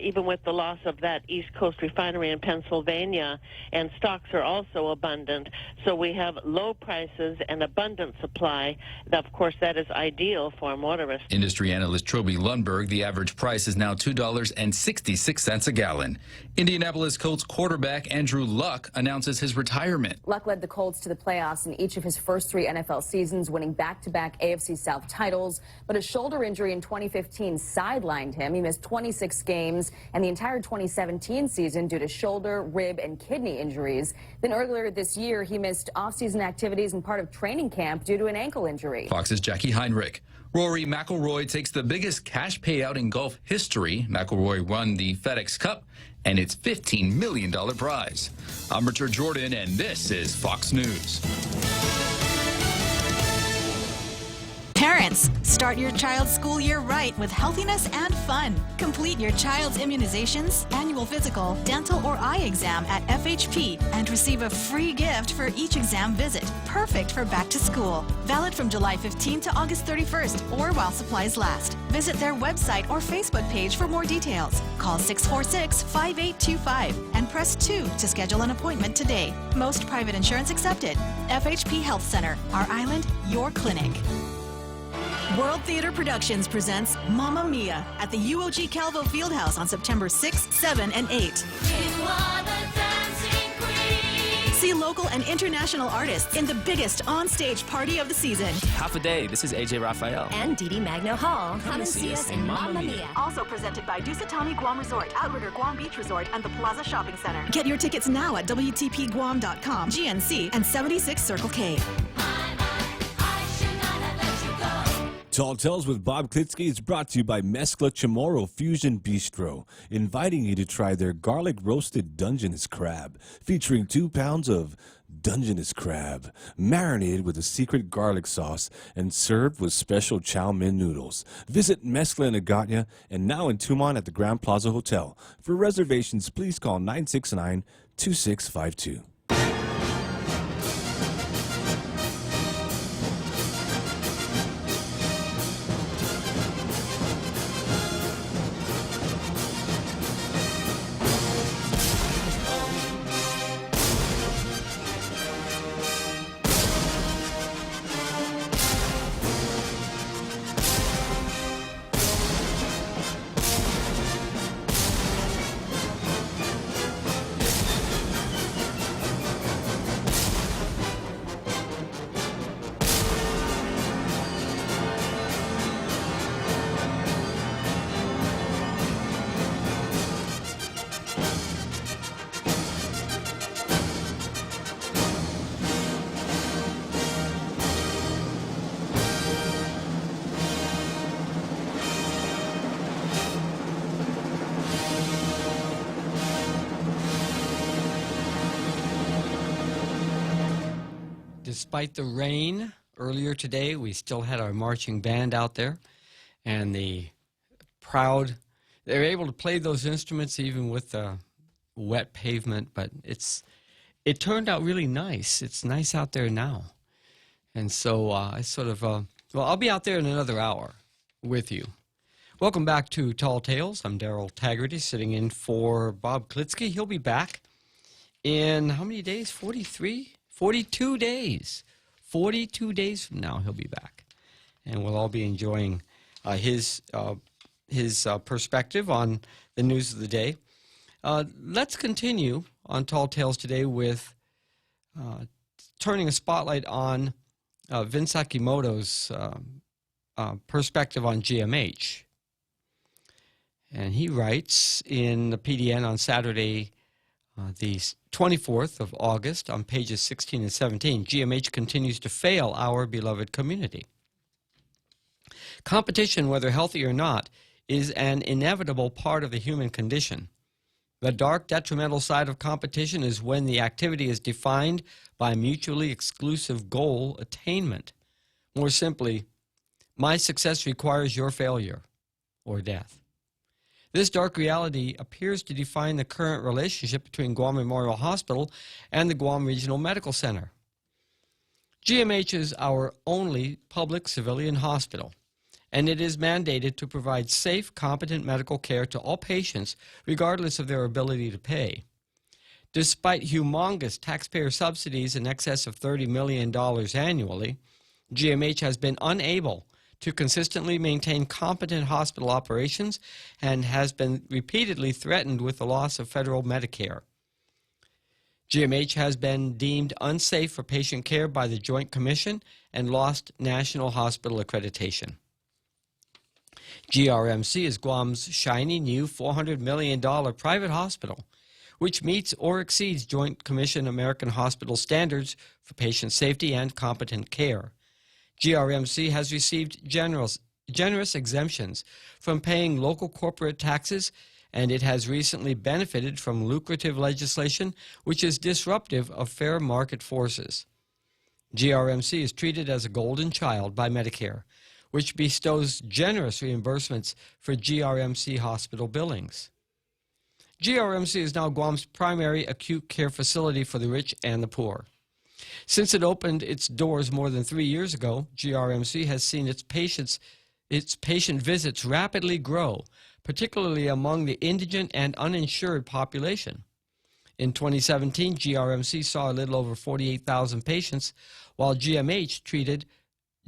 Even with the loss of that East Coast refinery in Pennsylvania, and stocks are also abundant. So we have low prices and abundant supply. Of course, that is ideal for motorists. Industry analyst Troby Lundberg, the average price is now $2.66 a gallon. Indianapolis Colts quarterback Andrew Luck announces his retirement. Luck led the Colts to the playoffs in each of his first 3 NFL seasons, winning back-to-back AFC South titles. But a shoulder injury in 2015 sidelined him. He missed 26 games and the entire 2017 season due to shoulder, rib, and kidney injuries. Then earlier this year, he missed off-season activities and part of training camp due to an ankle injury. Fox's Jackie Heinrich. Rory McIlroy takes the biggest cash payout in golf history. McIlroy won the FedEx Cup and its $15 million prize. I'm Richard Jordan, and this is Fox News. Parents, parents. Start your child's school year right with healthiness and fun. Complete your child's immunizations, annual physical, dental, or eye exam at FHP and receive a free gift for each exam visit. Perfect for back to school. Valid from July 15 to August 31st or while supplies last. Visit their website or Facebook page for more details. Call 646-5825 and press 2 to schedule an appointment today. Most private insurance accepted. FHP Health Center, our island, your clinic. World Theater Productions presents Mamma Mia at the UOG Calvo Fieldhouse on September 6, 7, and 8. See local and international artists in the biggest on-stage party of the season. Half a day. This is AJ Raphael. And Didi Magno Hall. Come and see us in Mamma Mia. Also presented by Dusatami Guam Resort, Outrigger Guam Beach Resort, and the Plaza Shopping Center. Get your tickets now at WTPGuam.com, GNC, and 76 Circle K. Tall Tales with Bob Klitzkie is brought to you by Mezcla Chamorro Fusion Bistro, inviting you to try their garlic roasted Dungeness crab, featuring 2 pounds of Dungeness crab, marinated with a secret garlic sauce and served with special chow mein noodles. Visit Mezcla in Agotya and now in Tumon at the Grand Plaza Hotel. For reservations, please call 969-2652. Despite the rain earlier today, we still had our marching band out there, and they're able to play those instruments even with the wet pavement, but it turned out really nice. It's nice out there now. And so I sort of, I'll be out there in another hour with you. Welcome back to Tall Tales. I'm Daryl Taggerty, sitting in for Bob Klitzkie. He'll be back in how many days? 42 days. 42 days from now, he'll be back. And we'll all be enjoying his perspective on the news of the day. Let's continue on Tall Tales today with turning a spotlight on Vince Akimoto's perspective on GMH. And he writes in the PDN on Saturday, the 24th of August, on pages 16 and 17, GMH continues to fail our beloved community. Competition, whether healthy or not, is an inevitable part of the human condition. The dark, detrimental side of competition is when the activity is defined by mutually exclusive goal attainment. More simply, my success requires your failure or death. This dark reality appears to define the current relationship between Guam Memorial Hospital and the Guam Regional Medical Center. GMH is our only public civilian hospital, and it is mandated to provide safe, competent medical care to all patients, regardless of their ability to pay. Despite humongous taxpayer subsidies in excess of $30 million annually, GMH has been unable to consistently maintain competent hospital operations and has been repeatedly threatened with the loss of federal Medicare. GMH has been deemed unsafe for patient care by the Joint Commission and lost national hospital accreditation. GRMC is Guam's shiny new $400 million private hospital, which meets or exceeds Joint Commission American Hospital standards for patient safety and competent care. GRMC has received generous exemptions from paying local corporate taxes, and it has recently benefited from lucrative legislation which is disruptive of fair market forces. GRMC is treated as a golden child by Medicare, which bestows generous reimbursements for GRMC hospital billings. GRMC is now Guam's primary acute care facility for the rich and the poor. Since it opened its doors more than 3 years ago, GRMC has seen its patient visits rapidly grow, particularly among the indigent and uninsured population. In 2017, GRMC saw a little over 48,000 patients, while GMH treated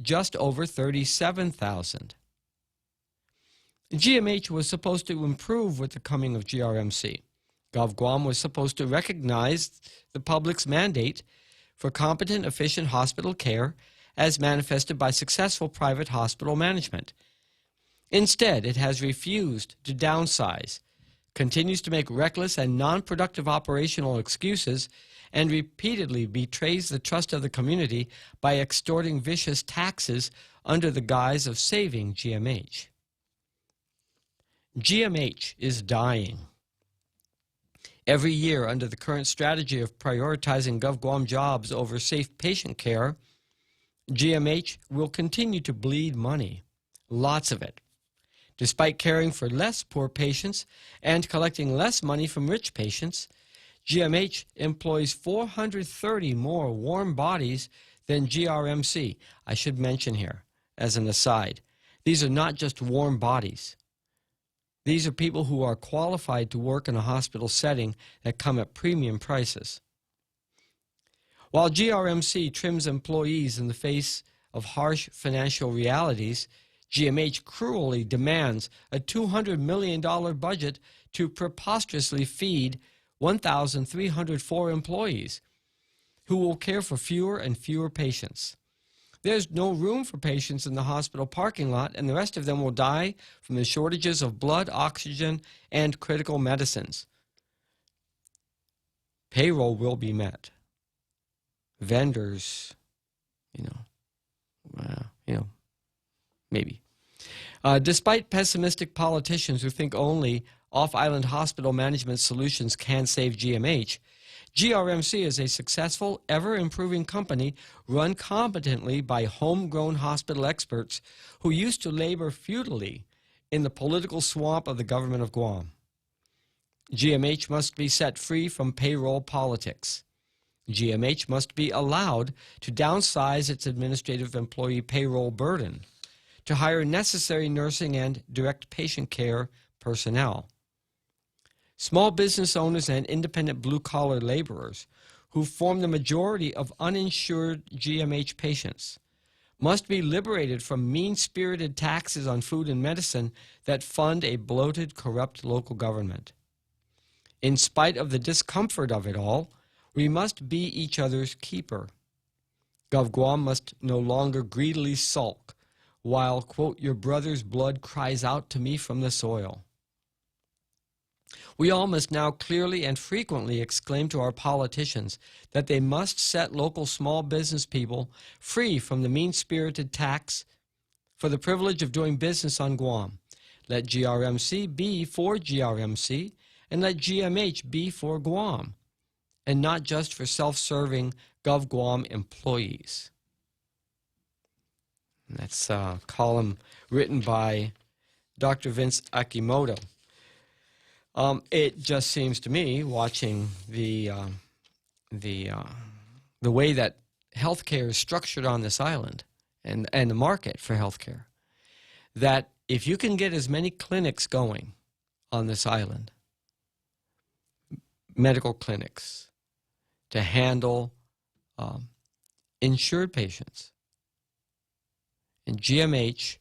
just over 37,000. GMH was supposed to improve with the coming of GRMC. GovGuam was supposed to recognize the public's mandate for competent, efficient hospital care as manifested by successful private hospital management. Instead, it has refused to downsize, continues to make reckless and non-productive operational excuses, and repeatedly betrays the trust of the community by extorting vicious taxes under the guise of saving GMH. GMH is dying. Every year, under the current strategy of prioritizing GovGuam jobs over safe patient care, GMH will continue to bleed money, lots of it. Despite caring for less poor patients and collecting less money from rich patients, GMH employs 430 more warm bodies than GRMC. I should mention here, as an aside, these are not just warm bodies. These are people who are qualified to work in a hospital setting that come at premium prices. While GRMC trims employees in the face of harsh financial realities, GMH cruelly demands a $200 million budget to preposterously feed 1,304 employees who will care for fewer and fewer patients. There's no room for patients in the hospital parking lot, and the rest of them will die from the shortages of blood, oxygen, and critical medicines. Payroll will be met. Vendors, maybe. Despite pessimistic politicians who think only off-island hospital management solutions can save GMH, GRMC is a successful, ever-improving company run competently by homegrown hospital experts who used to labor futilely in the political swamp of the government of Guam. GMH must be set free from payroll politics. GMH must be allowed to downsize its administrative employee payroll burden, to hire necessary nursing and direct patient care personnel. Small business owners and independent blue-collar laborers, who form the majority of uninsured GMH patients, must be liberated from mean-spirited taxes on food and medicine that fund a bloated, corrupt local government. In spite of the discomfort of it all, we must be each other's keeper. GovGuam must no longer greedily sulk while, quote, your brother's blood cries out to me from the soil. We all must now clearly and frequently exclaim to our politicians that they must set local small business people free from the mean-spirited tax for the privilege of doing business on Guam. Let GRMC be for GRMC, and let GMH be for Guam, and not just for self-serving GovGuam employees. And that's a column written by Dr. Vince Akimoto. It just seems to me, watching the way that healthcare is structured on this island and the market for healthcare, that if you can get as many clinics going on this island, medical clinics, to handle insured patients, and GMH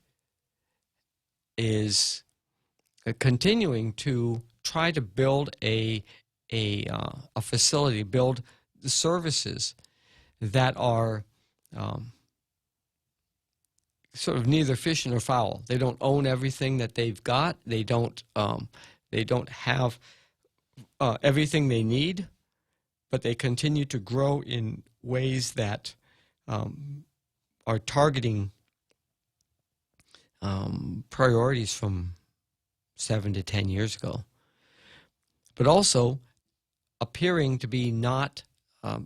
is continuing to try to build a facility, build the services that are sort of neither fish nor fowl. They don't own everything that they've got. They don't have everything they need, but they continue to grow in ways that are targeting priorities from 7 to 10 years ago, but also appearing to be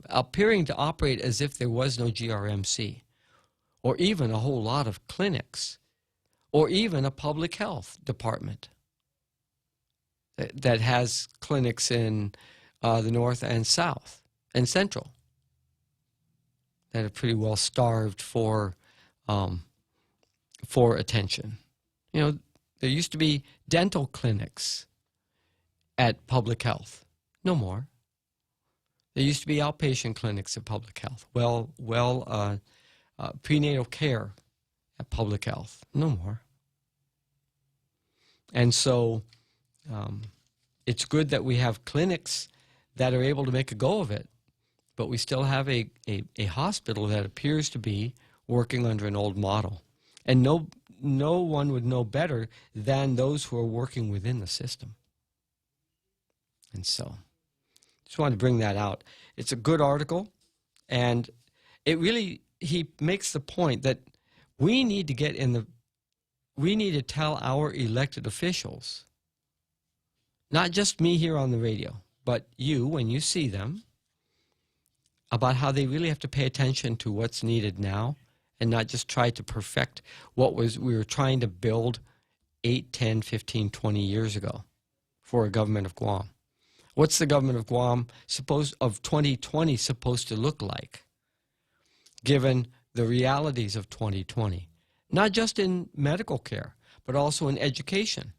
appearing to operate as if there was no GRMC, or even a whole lot of clinics or even a public health department that has clinics in the north and south and central that are pretty well starved for attention. You know, there used to be dental clinics at public health. No more. There used to be outpatient clinics at public health. Prenatal care at public health. No more. And so it's good that we have clinics that are able to make a go of it, but we still have a hospital that appears to be working under an old model. And no one would know better than those who are working within the system. And so, just wanted to bring that out. It's a good article, and he makes the point that we need to tell our elected officials, not just me here on the radio, but you, when you see them, about how they really have to pay attention to what's needed now and not just try to perfect what we were trying to build 8, 10, 15, 20 years ago for a government of Guam. What's the government of Guam of 2020 supposed to look like, given the realities of 2020? Not just in medical care, but also in education,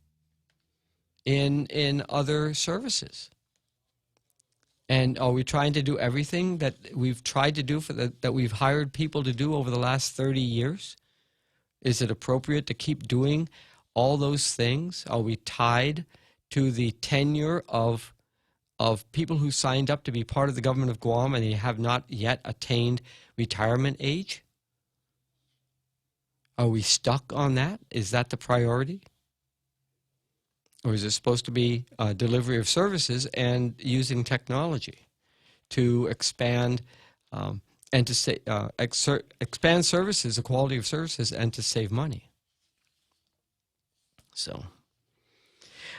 in other services. And are we trying to do everything that we've tried to do that we've hired people to do over the last 30 years? Is it appropriate to keep doing all those things? Are we tied to the tenure of people who signed up to be part of the government of Guam and they have not yet attained retirement age? Are we stuck on that? Is that the priority? Or is it supposed to be delivery of services and using technology to expand and to expand services, the quality of services, and to save money? So,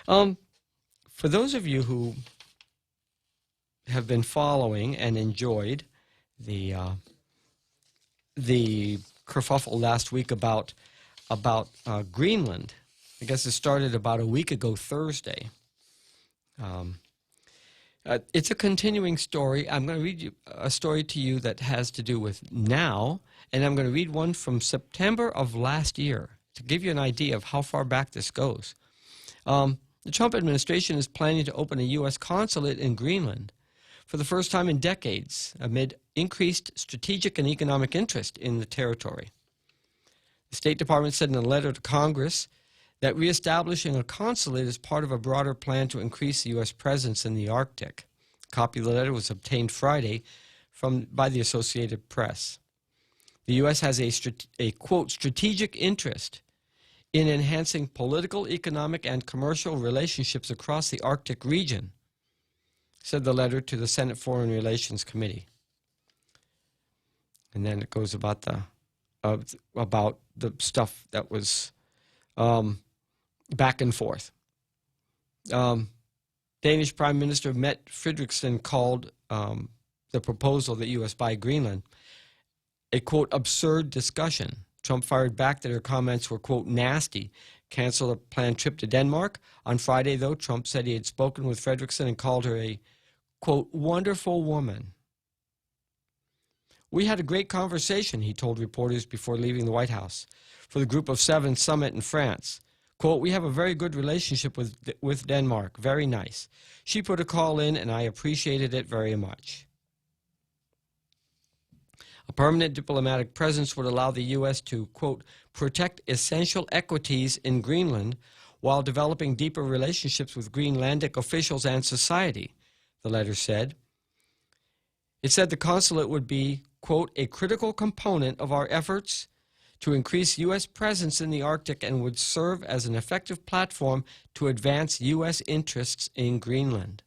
for those of you who have been following and enjoyed the kerfuffle last week about Greenland, I guess it started about a week ago Thursday. It's a continuing story. I'm going to read a story to you that has to do with now, and I'm going to read one from September of last year to give you an idea of how far back this goes. The Trump administration is planning to open a U.S. consulate in Greenland for the first time in decades amid increased strategic and economic interest in the territory. The State Department said in a letter to Congress that reestablishing a consulate is part of a broader plan to increase the U.S. presence in the Arctic. A copy of the letter was obtained Friday by the Associated Press. The U.S. has a quote, strategic interest in enhancing political, economic, and commercial relationships across the Arctic region, said the letter to the Senate Foreign Relations Committee. And then it goes about the stuff that was back and forth. Danish Prime Minister Mette Frederiksen called the proposal that U.S. buy Greenland a, quote, absurd discussion. Trump fired back that her comments were, quote, nasty, canceled a planned trip to Denmark. On Friday, though, Trump said he had spoken with Frederiksen and called her a, quote, wonderful woman. We had a great conversation, he told reporters before leaving the White House for the Group of Seven summit in France. Quote, we have a very good relationship with Denmark. Very nice. She put a call in, and I appreciated it very much. A permanent diplomatic presence would allow the U.S. to, quote, protect essential equities in Greenland while developing deeper relationships with Greenlandic officials and society, the letter said. It said the consulate would be, quote, a critical component of our efforts to increase U.S. presence in the Arctic and would serve as an effective platform to advance U.S. interests in Greenland.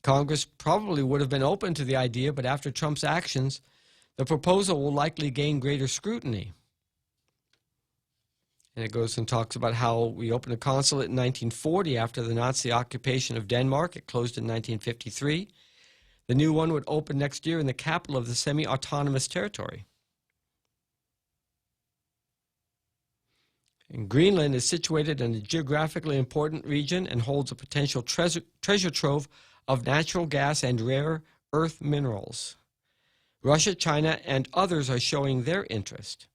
Congress probably would have been open to the idea, but after Trump's actions, the proposal will likely gain greater scrutiny. And it goes and talks about how we opened a consulate in 1940 after the Nazi occupation of Denmark. It closed in 1953. The new one would open next year in the capital of the semi-autonomous territory. And Greenland is situated in a geographically important region and holds a potential treasure trove of natural gas and rare earth minerals. Russia, China, and others are showing their interest.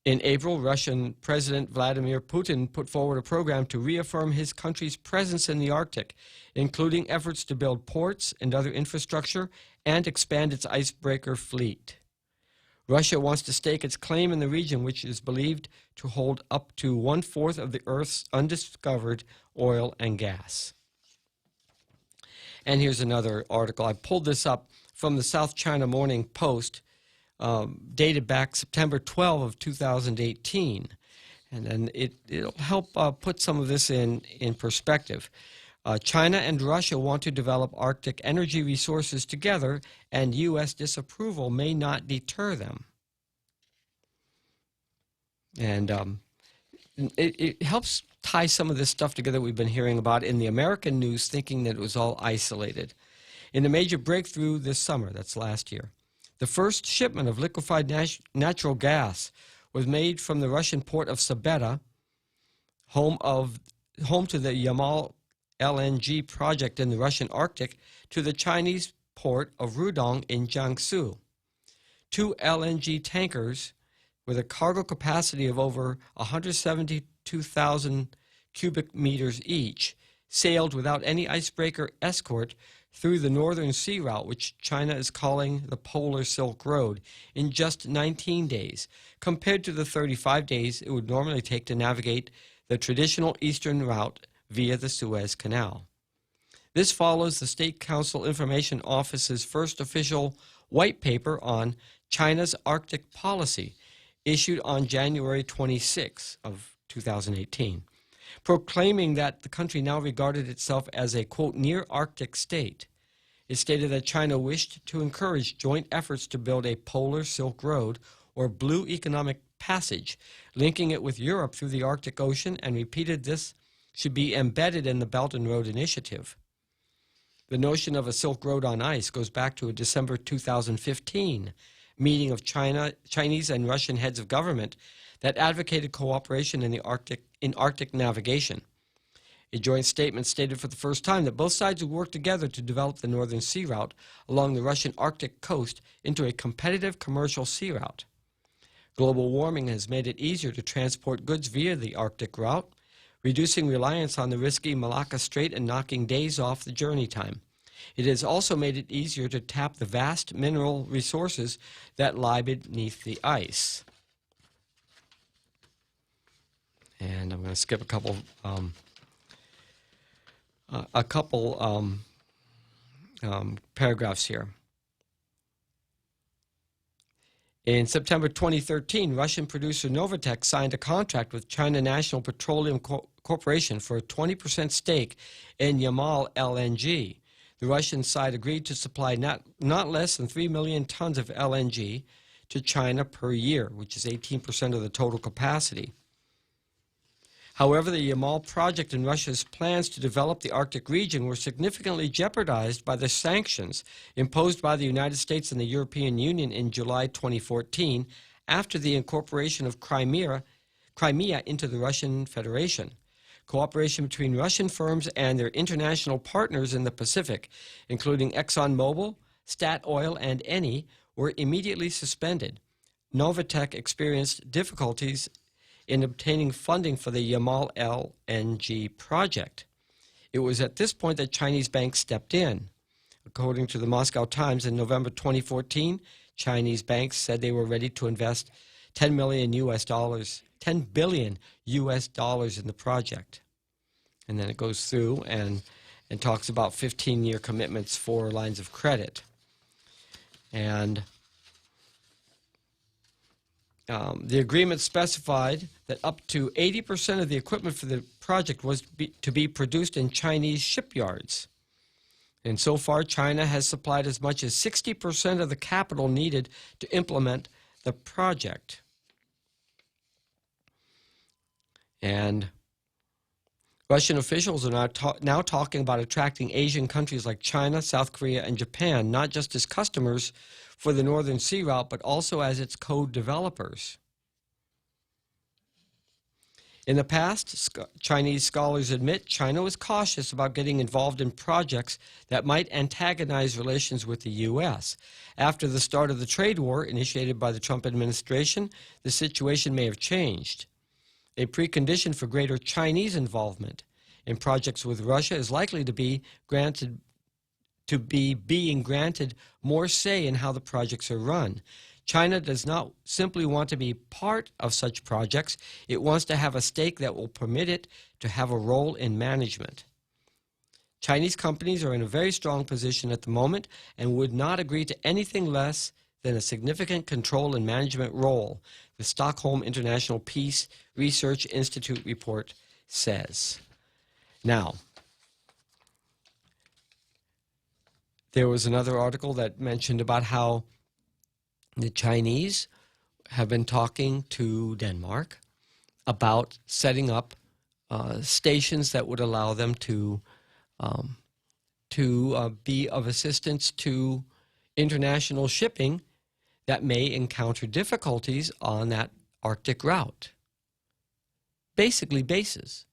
In April, Russian President Vladimir Putin put forward a program to reaffirm his country's presence in the Arctic, including efforts to build ports and other infrastructure and expand its icebreaker fleet. Russia wants to stake its claim in the region, which is believed to hold up to 1/4 of the Earth's undiscovered oil and gas. And here's another article. I pulled this up from the South China Morning Post, dated back September 12 of 2018. And then it'll help put some of this in perspective. China and Russia want to develop Arctic energy resources together, and U.S. disapproval may not deter them. And it helps tie some of this stuff together we've been hearing about in the American news, thinking that it was all isolated. In a major breakthrough this summer, that's last year, the first shipment of liquefied natural gas was made from the Russian port of Sabeta, home to the Yamal LNG project in the Russian Arctic, to the Chinese port of Rudong in Jiangsu. 2 LNG tankers with a cargo capacity of over 172,000 cubic meters each sailed without any icebreaker escort through the Northern Sea Route, which China is calling the Polar Silk Road, in just 19 days, compared to the 35 days it would normally take to navigate the traditional eastern route via the Suez Canal. This follows the State Council Information Office's first official white paper on China's Arctic policy, issued on January 26 of 2018, proclaiming that the country now regarded itself as a, quote, near Arctic state. It stated that China wished to encourage joint efforts to build a polar Silk Road, or blue economic passage, linking it with Europe through the Arctic Ocean, and repeated this should be embedded in the Belt and Road Initiative. The notion of a Silk Road on ice goes back to a December 2015 meeting of Chinese and Russian heads of government that advocated cooperation in the Arctic navigation. A joint statement stated for the first time that both sides would work together to develop the Northern Sea Route along the Russian Arctic coast into a competitive commercial sea route. Global warming has made it easier to transport goods via the Arctic route, reducing reliance on the risky Malacca Strait and knocking days off the journey time. It has also made it easier to tap the vast mineral resources that lie beneath the ice. And I'm going to skip a couple paragraphs here. In September 2013, Russian producer Novatek signed a contract with China National Petroleum Corporation for a 20% stake in Yamal LNG. The Russian side agreed to supply not less than 3 million tons of LNG to China per year, which is 18% of the total capacity. However, the Yamal project and Russia's plans to develop the Arctic region were significantly jeopardized by the sanctions imposed by the United States and the European Union in July 2014 after the incorporation of Crimea into the Russian Federation. Cooperation between Russian firms and their international partners in the Pacific, including ExxonMobil, Statoil, and Eni, were immediately suspended. Novatek experienced difficulties in obtaining funding for the Yamal LNG project. It was at this point that Chinese banks stepped in. According to the Moscow Times, in November 2014, Chinese banks said they were ready to invest $10 billion US dollars in the project. And then it goes through and talks about 15-year commitments for lines of credit. And the agreement specified that up to 80% of the equipment for the project was to be produced in Chinese shipyards. And so far, China has supplied as much as 60% of the capital needed to implement the project. And Russian officials are now talking about attracting Asian countries like China, South Korea, and Japan, not just as customers for the Northern Sea Route, but also as its co-developers. In the past, Chinese scholars admit China was cautious about getting involved in projects that might antagonize relations with the U.S. After the start of the trade war initiated by the Trump administration, the situation may have changed. A precondition for greater Chinese involvement in projects with Russia is likely to be being granted more say in how the projects are run. China does not simply want to be part of such projects, it wants to have a stake that will permit it to have a role in management. Chinese companies are in a very strong position at the moment and would not agree to anything less than a significant control and management role, the Stockholm International Peace Research Institute report says. Now, there was another article that mentioned about how the Chinese have been talking to Denmark about setting up stations that would allow them to be of assistance to international shipping that may encounter difficulties on that Arctic route. Basically bases.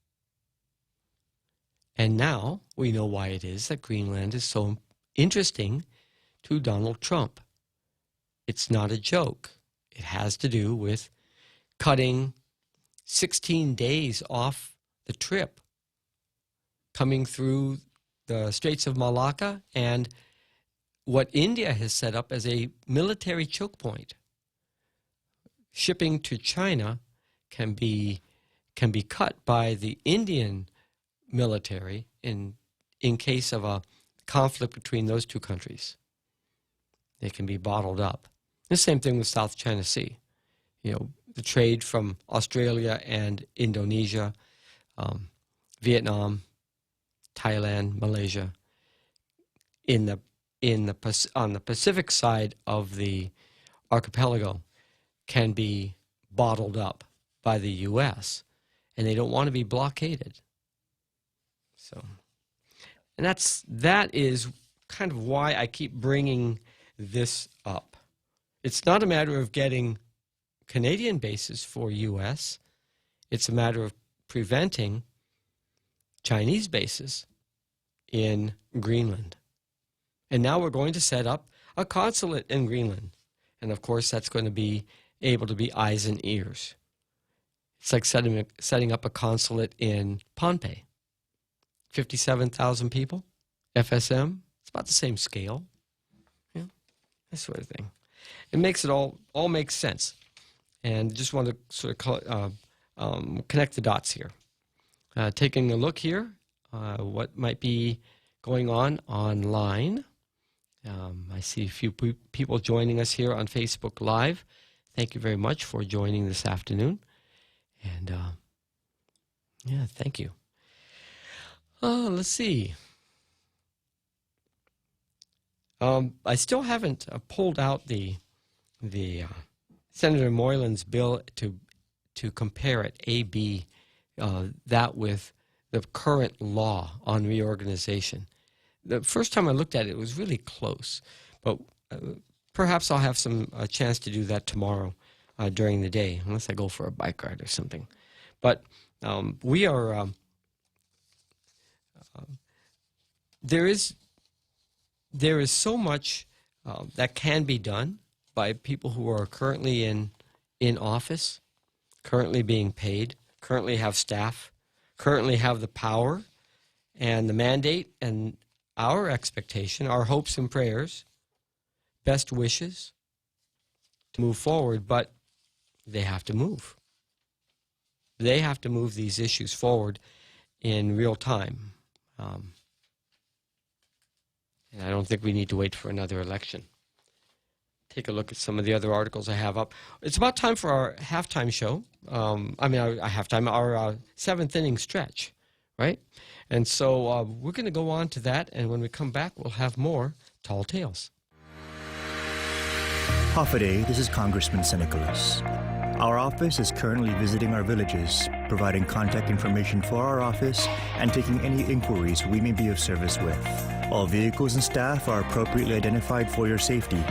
And now we know why it is that Greenland is so interesting to Donald Trump. It's not a joke. It has to do with cutting 16 days off the trip, coming through the Straits of Malacca and what India has set up as a military choke point. Shipping to China can be cut by the Indian military in case of a conflict between those two countries. They can be bottled up. The same thing with South China Sea. You know, the trade from Australia and Indonesia, Vietnam, Thailand, Malaysia, on the Pacific side of the archipelago can be bottled up by the U.S. and they don't want to be blockaded. So, and that is kind of why I keep bringing this up. It's not a matter of getting Canadian bases for U.S. It's a matter of preventing Chinese bases in Greenland. And now we're going to set up a consulate in Greenland. And of course, that's going to be able to be eyes and ears. It's like setting up a consulate in Pohnpei. 57,000 people, FSM. It's about the same scale. Yeah, that sort of thing. It makes it all makes sense. And just want to sort of connect the dots here. Taking a look here, what might be going on online. I see a few people joining us here on Facebook Live. Thank you very much for joining this afternoon. And yeah, thank you. Let's see. I still haven't pulled out the Senator Moylan's bill to compare it, AB, that with the current law on reorganization. The first time I looked at it, it was really close, but perhaps I'll have a chance to do that tomorrow during the day, unless I go for a bike ride or something. But we are there is so much that can be done by people who are currently in office, currently being paid, currently have staff, currently have the power and the mandate and our expectation, our hopes and prayers, best wishes to move forward, but they have to move. They have to move these issues forward in real time. And I don't think we need to wait for another election. Take a look at some of the other articles I have up. It's about time for our halftime show. Our seventh inning stretch, right? And so we're going to go on to that, and when we come back, we'll have more Tall Tales. Hafaday, this is Congressman Nicholas. Our office is currently visiting our villages, providing contact information for our office, and taking any inquiries we may be of service with. All vehicles and staff are appropriately identified for your safety.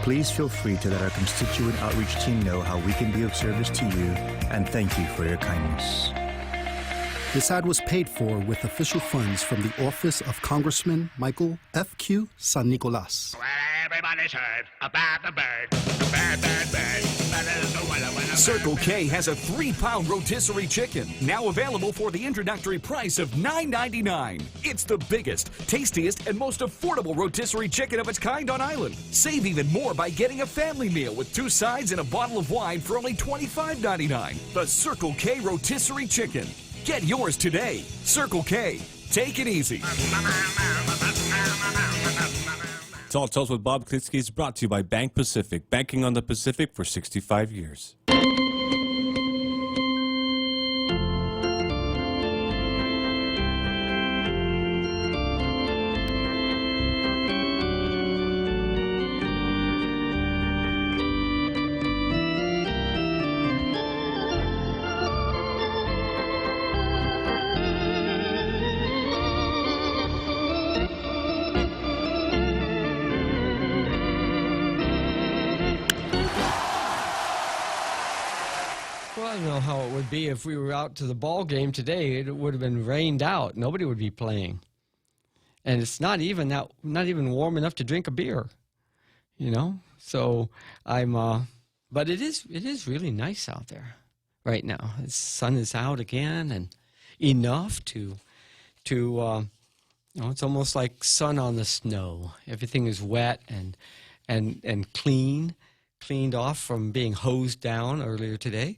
Please feel free to let our constituent outreach team know how we can be of service to you, and thank you for your kindness. This ad was paid for with official funds from the office of Congressman Michael F.Q. San Nicolas. Everybody's heard about the bird. Bird, bird, bird. Circle K has a 3-pound rotisserie chicken, now available for the introductory price of $9.99. It's the biggest, tastiest, and most affordable rotisserie chicken of its kind on island. Save even more by getting a family meal with 2 sides and a bottle of wine for only $25.99. The Circle K rotisserie chicken. Get yours today. Circle K. Take it easy. Tall Tales with Bob Klitzkie is brought to you by Bank Pacific, banking on the Pacific for 65 years. I don't know how it would be if we were out to the ball game today. It would have been rained out. Nobody would be playing, and it's not even warm enough to drink a beer, you know. So but it is really nice out there right now. The sun is out again, and enough to it's almost like sun on the snow. Everything is wet and cleaned off from being hosed down earlier today.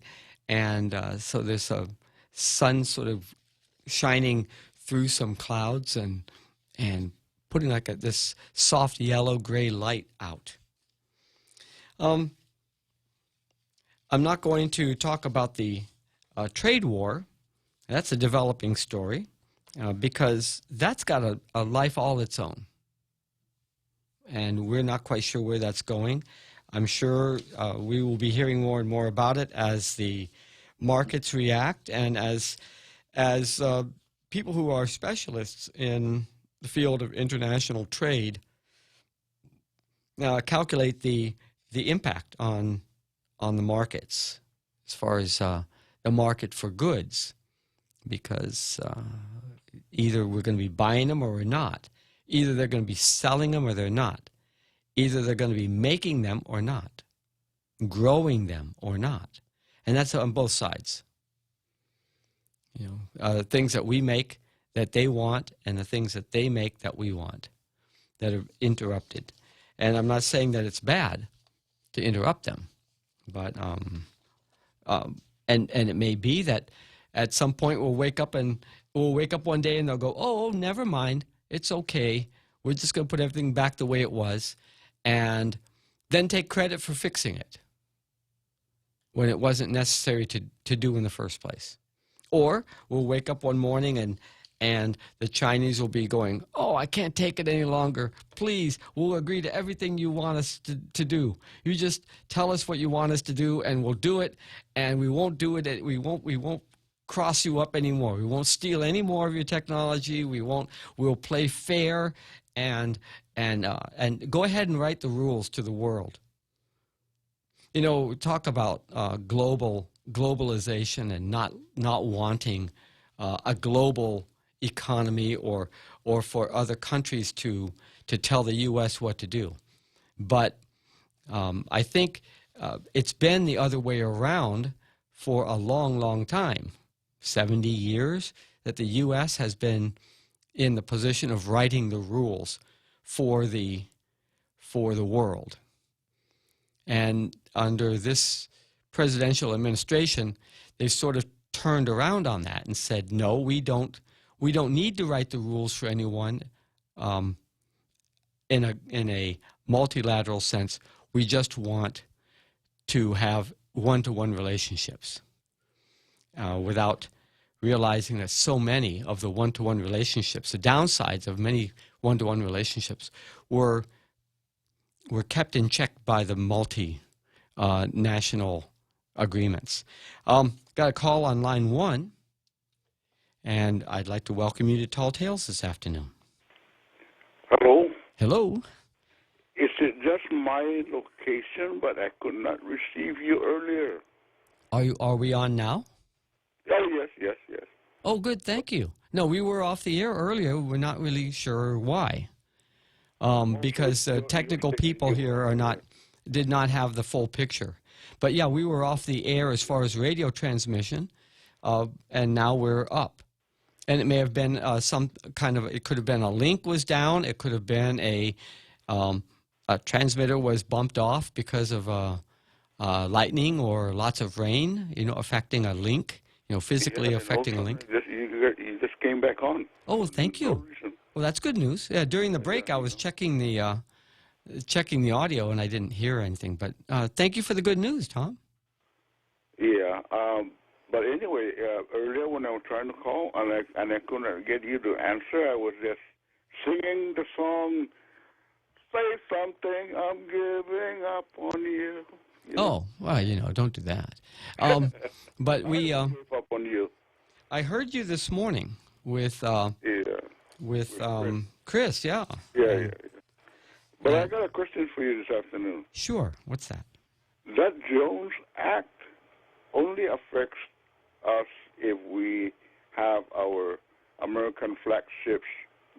And so there's a sun sort of shining through some clouds and putting like this soft yellow-gray light out. I'm not going to talk about the trade war. That's a developing story because that's got a life all its own. And we're not quite sure where that's going. I'm sure we will be hearing more and more about it as the markets react and as people who are specialists in the field of international trade calculate the impact on the markets as far as the market for goods, because either we're going to be buying them or we're not. Either they're going to be selling them or they're not. Either they're going to be making them or not, growing them or not. And that's on both sides. You know, things that we make that they want and the things that they make that we want that are interrupted. And I'm not saying that it's bad to interrupt them, but and it may be that at some point we'll wake up one day and they'll go, oh, never mind, it's okay. We're just going to put everything back the way it was, and then take credit for fixing it when it wasn't necessary to do in the first place. Or we'll wake up one morning and the Chinese will be going, oh, I can't take it any longer. Please, we'll agree to everything you want us to do. You just tell us what you want us to do and we'll do it, and we won't do it. We won't cross you up anymore. We won't steal any more of your technology. We'll play fair and go ahead and write the rules to the world. You know, talk about globalization and not wanting a global economy or for other countries to tell the U.S. what to do. But I think it's been the other way around for a long, long time, 70 years, that the U.S. has been in the position of writing the rules for the world. And under this presidential administration, they've sort of turned around on that and said, no, we don't need to write the rules for anyone in a multilateral sense. We just want to have one-to-one relationships without realizing that so many of the one-to-one relationships, the downsides of many one-to-one relationships, were kept in check by the multinational agreements. Got a call on line 1, and I'd like to welcome you to Tall Tales this afternoon. Hello. Hello. Is it just my location, but I could not receive you earlier. Are we on now? Oh, yes. Oh, good. Thank you. No, we were off the air earlier. We're not really sure why. Because technical people here did not have the full picture. But yeah, we were off the air as far as radio transmission, and now we're up. And it may have been it could have been a link was down. It could have been a transmitter was bumped off because of lightning or lots of rain, affecting a link, physically affecting a link. You just came back on. Oh, thank you. Well, that's good news. Yeah, during the break, I was checking the audio and I didn't hear anything. But thank you for the good news, Tom. Yeah. But anyway, earlier when I was trying to call and I couldn't get you to answer, I was just singing the song, "Say Something, I'm Giving Up on You." Oh, well, don't do that. But we... give up on you. I heard you this morning with Chris, yeah. Yeah. But I got a question for you this afternoon. Sure. What's that? That Jones Act only affects us if we have our American flag ships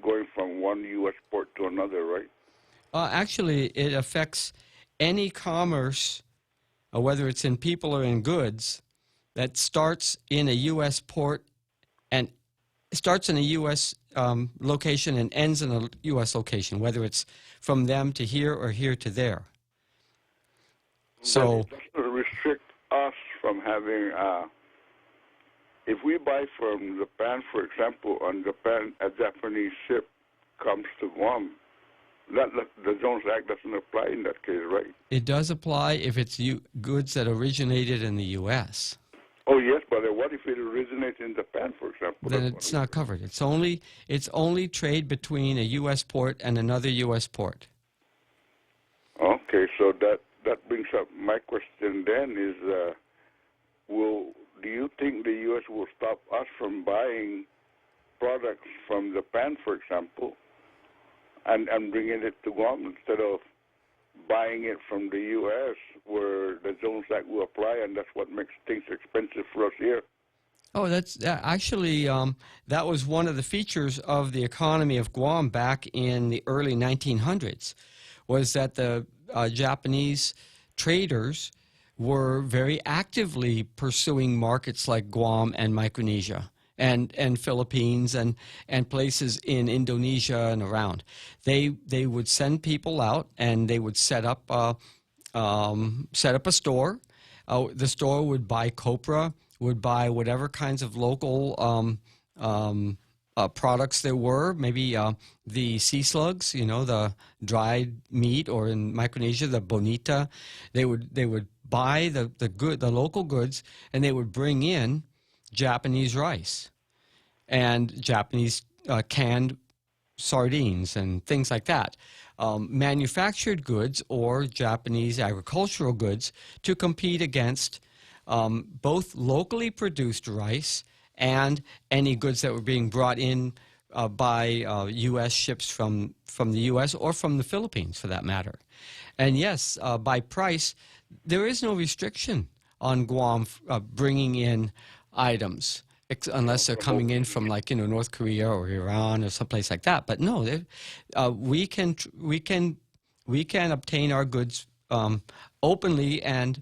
going from one U.S. port to another, right? Actually, it affects any commerce, whether it's in people or in goods, that starts in a U.S. port and starts in a U.S. Location and ends in a U.S. location, whether it's from them to here or here to there. So it doesn't restrict us from having, if we buy from Japan, for example, on Japan, a Japanese ship comes to Guam, the Jones Act doesn't apply in that case, right? It does apply if it's goods that originated in the U.S. Oh, yes, but what if it originates in Japan, for example? Then it's not covered. It's only trade between a U.S. port and another U.S. port. Okay, so that brings up my question then is, do you think the U.S. will stop us from buying products from Japan, for example, and bringing it to Guam instead of buying it from the U.S. where the Jones Act will apply, and that's what makes things expensive for us here? Oh, that's actually, that was one of the features of the economy of Guam back in the early 1900s, was that the Japanese traders were very actively pursuing markets like Guam and Micronesia and Philippines and places in Indonesia and around. They would send people out and they would set up a store. The store would buy copra, would buy whatever kinds of local products there were, maybe the sea slugs, the dried meat, or in Micronesia the bonita. They would buy the local goods, and they would bring in Japanese rice and Japanese canned sardines and things like that, manufactured goods or Japanese agricultural goods to compete against both locally produced rice and any goods that were being brought in by U.S. ships from the U.S. or from the Philippines, for that matter. And yes, by price, there is no restriction on Guam bringing in items, unless they're coming in from North Korea or Iran or someplace like that. But no, we can obtain our goods openly and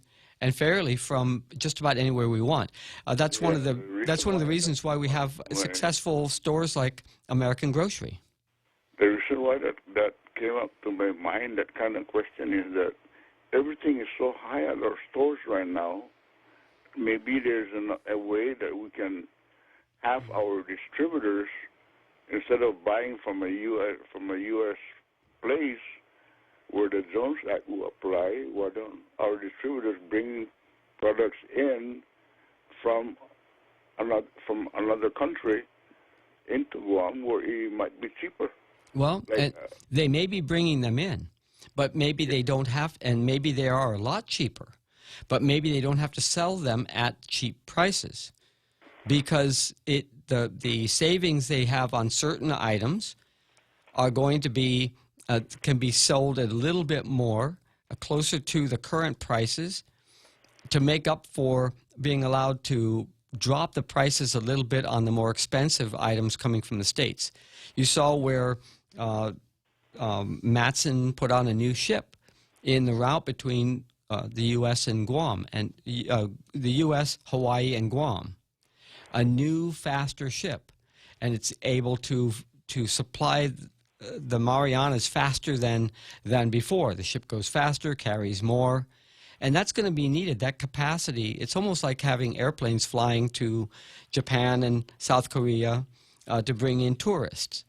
fairly from just about anywhere we want. That's one of the reasons why we have successful stores like American Grocery. The reason why that came up to my mind, that kind of question, is that everything is so high at our stores right now. Maybe there's a way that we can have our distributors, instead of buying from a U.S. place where the Jones Act will apply, why don't our distributors bring products in from another country into Guam where it might be cheaper? Well, they may be bringing them in, but maybe they don't have, and maybe they are a lot cheaper, but maybe they don't have to sell them at cheap prices, because the savings they have on certain items are going to be can be sold at a little bit more, closer to the current prices, to make up for being allowed to drop the prices a little bit on the more expensive items coming from the States. You saw where Matson put on a new ship in the route between the U.S. and Guam, and the U.S., Hawaii, and Guam. A new, faster ship, and it's able to supply the Marianas faster than before. The ship goes faster, carries more, and that's going to be needed. That capacity. It's almost like having airplanes flying to Japan and South Korea to bring in tourists.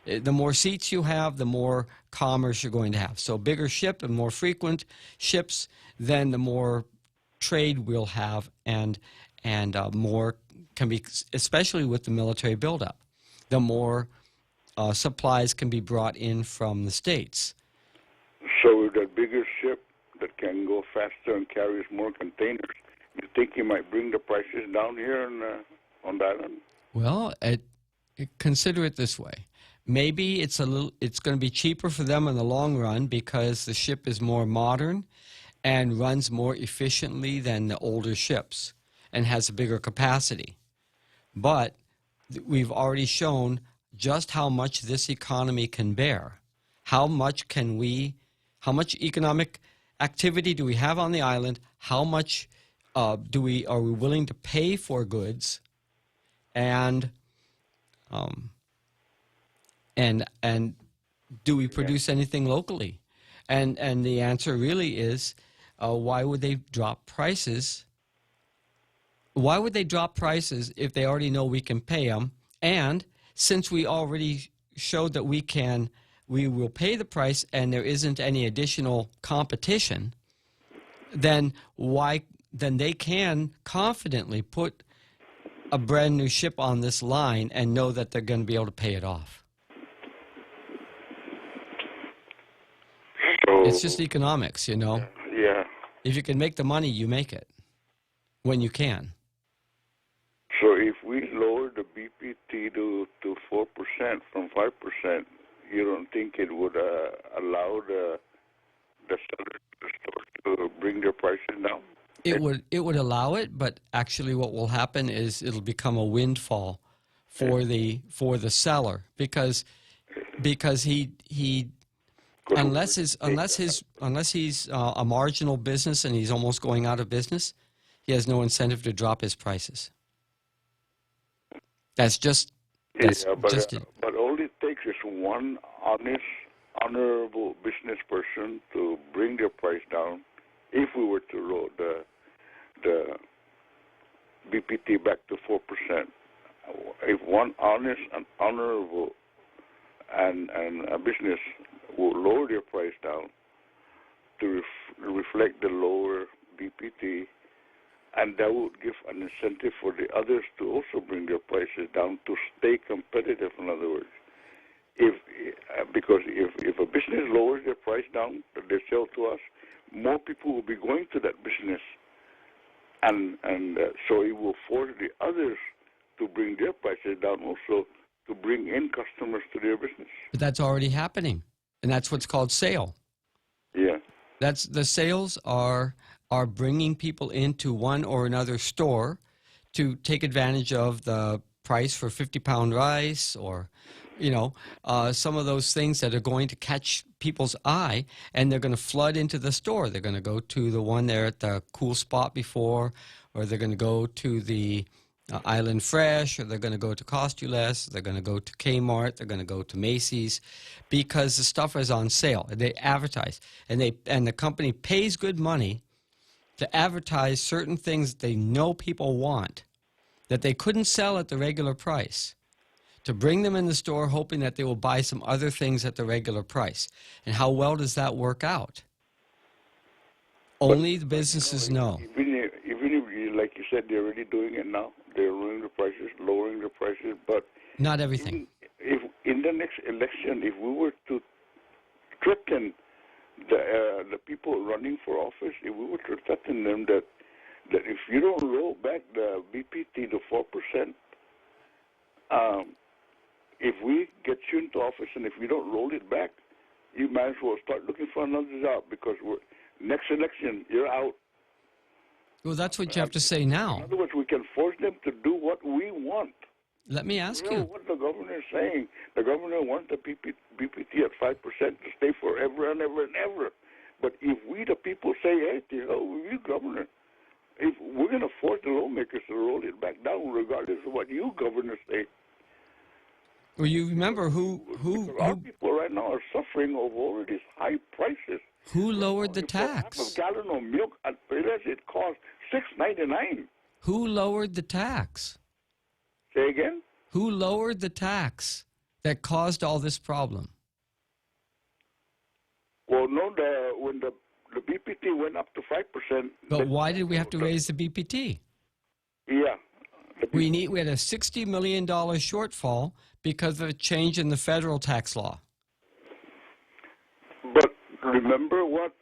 The more seats you have, the more commerce you're going to have. So bigger ship and more frequent ships, then the more trade we'll have, and more can be, especially with the military buildup, the more supplies can be brought in from the States. So with that bigger ship that can go faster and carries more containers, you think you might bring the prices down here on the island? Well, consider it this way. Maybe it's going to be cheaper for them in the long run because the ship is more modern and runs more efficiently than the older ships and has a bigger capacity. But we've already shown just how much this economy can bear. How much economic activity do we have on the island? How much are we willing to pay for goods? And do we produce anything locally? And the answer really is, why would they drop prices? Why would they drop prices if they already know we can pay them? And since we already showed that we will pay the price and there isn't any additional competition, then they can confidently put a brand new ship on this line and know that they're going to be able to pay it off. So, it's just economics, you know. Yeah. If you can make the money, you make it when you can. So if we lower the BPT to 4% from 5%, you don't think it would allow the sellers to bring their prices down? It would allow it, but actually what will happen is it'll become a windfall for the seller because he unless he's a marginal business and he's almost going out of business, he has no incentive to drop his prices. That's just it. But all it takes is one honest, honorable business person to bring their price down. If we were to roll the BPT back to 4%, if one honest and honorable and a business will lower their price down to reflect the lower BPT, and that would give an incentive for the others to also bring their prices down to stay competitive. In other words, because if a business lowers their price down that they sell to us, more people will be going to that business, and so it will force the others to bring their prices down also to bring in customers to their business. But that's already happening, and that's what's called sale. Yeah. That's the sales are bringing people into one or another store to take advantage of the price for 50-pound rice or, some of those things that are going to catch people's eye, and they're going to flood into the store. They're going to go to the one there at the Cool Spot before, or they're going to go to the Island Fresh, or they're going to go to Costuless, they're going to go to Kmart, they're going to go to Macy's, because the stuff is on sale. They advertise, and the company pays good money to advertise certain things that they know people want, that they couldn't sell at the regular price, to bring them in the store hoping that they will buy some other things at the regular price. And how well does that work out? Only the businesses know. Even if, like you said, they're already doing it now. They're lowering the prices, but not everything. If in the next election, if we were to threaten the people running for office, if we were to threaten them that if you don't roll back the BPT to 4%, if we get you into office and if you don't roll it back, you might as well start looking for another job because next election, you're out. Well, that's what you have to say now. In other words, we can force them to do what we want. Let me ask you. What the governor is saying. The governor wants the BPT at 5% to stay forever and ever and ever. But if we, the people, say, hey, to hell with you, governor, if we're going to force the lawmakers to roll it back down regardless of what you, governor, say. Well, you remember who our people right now are suffering over all of these high prices. Who lowered the tax? Half a gallon of milk at Perez, it costs $6.99. Who lowered the tax? Say again? Who lowered the tax that caused all this problem? Well, no, when the BPT went up to 5%. But why did we have to raise the BPT? Yeah. We had a $60 million shortfall because of a change in the federal tax law. But remember what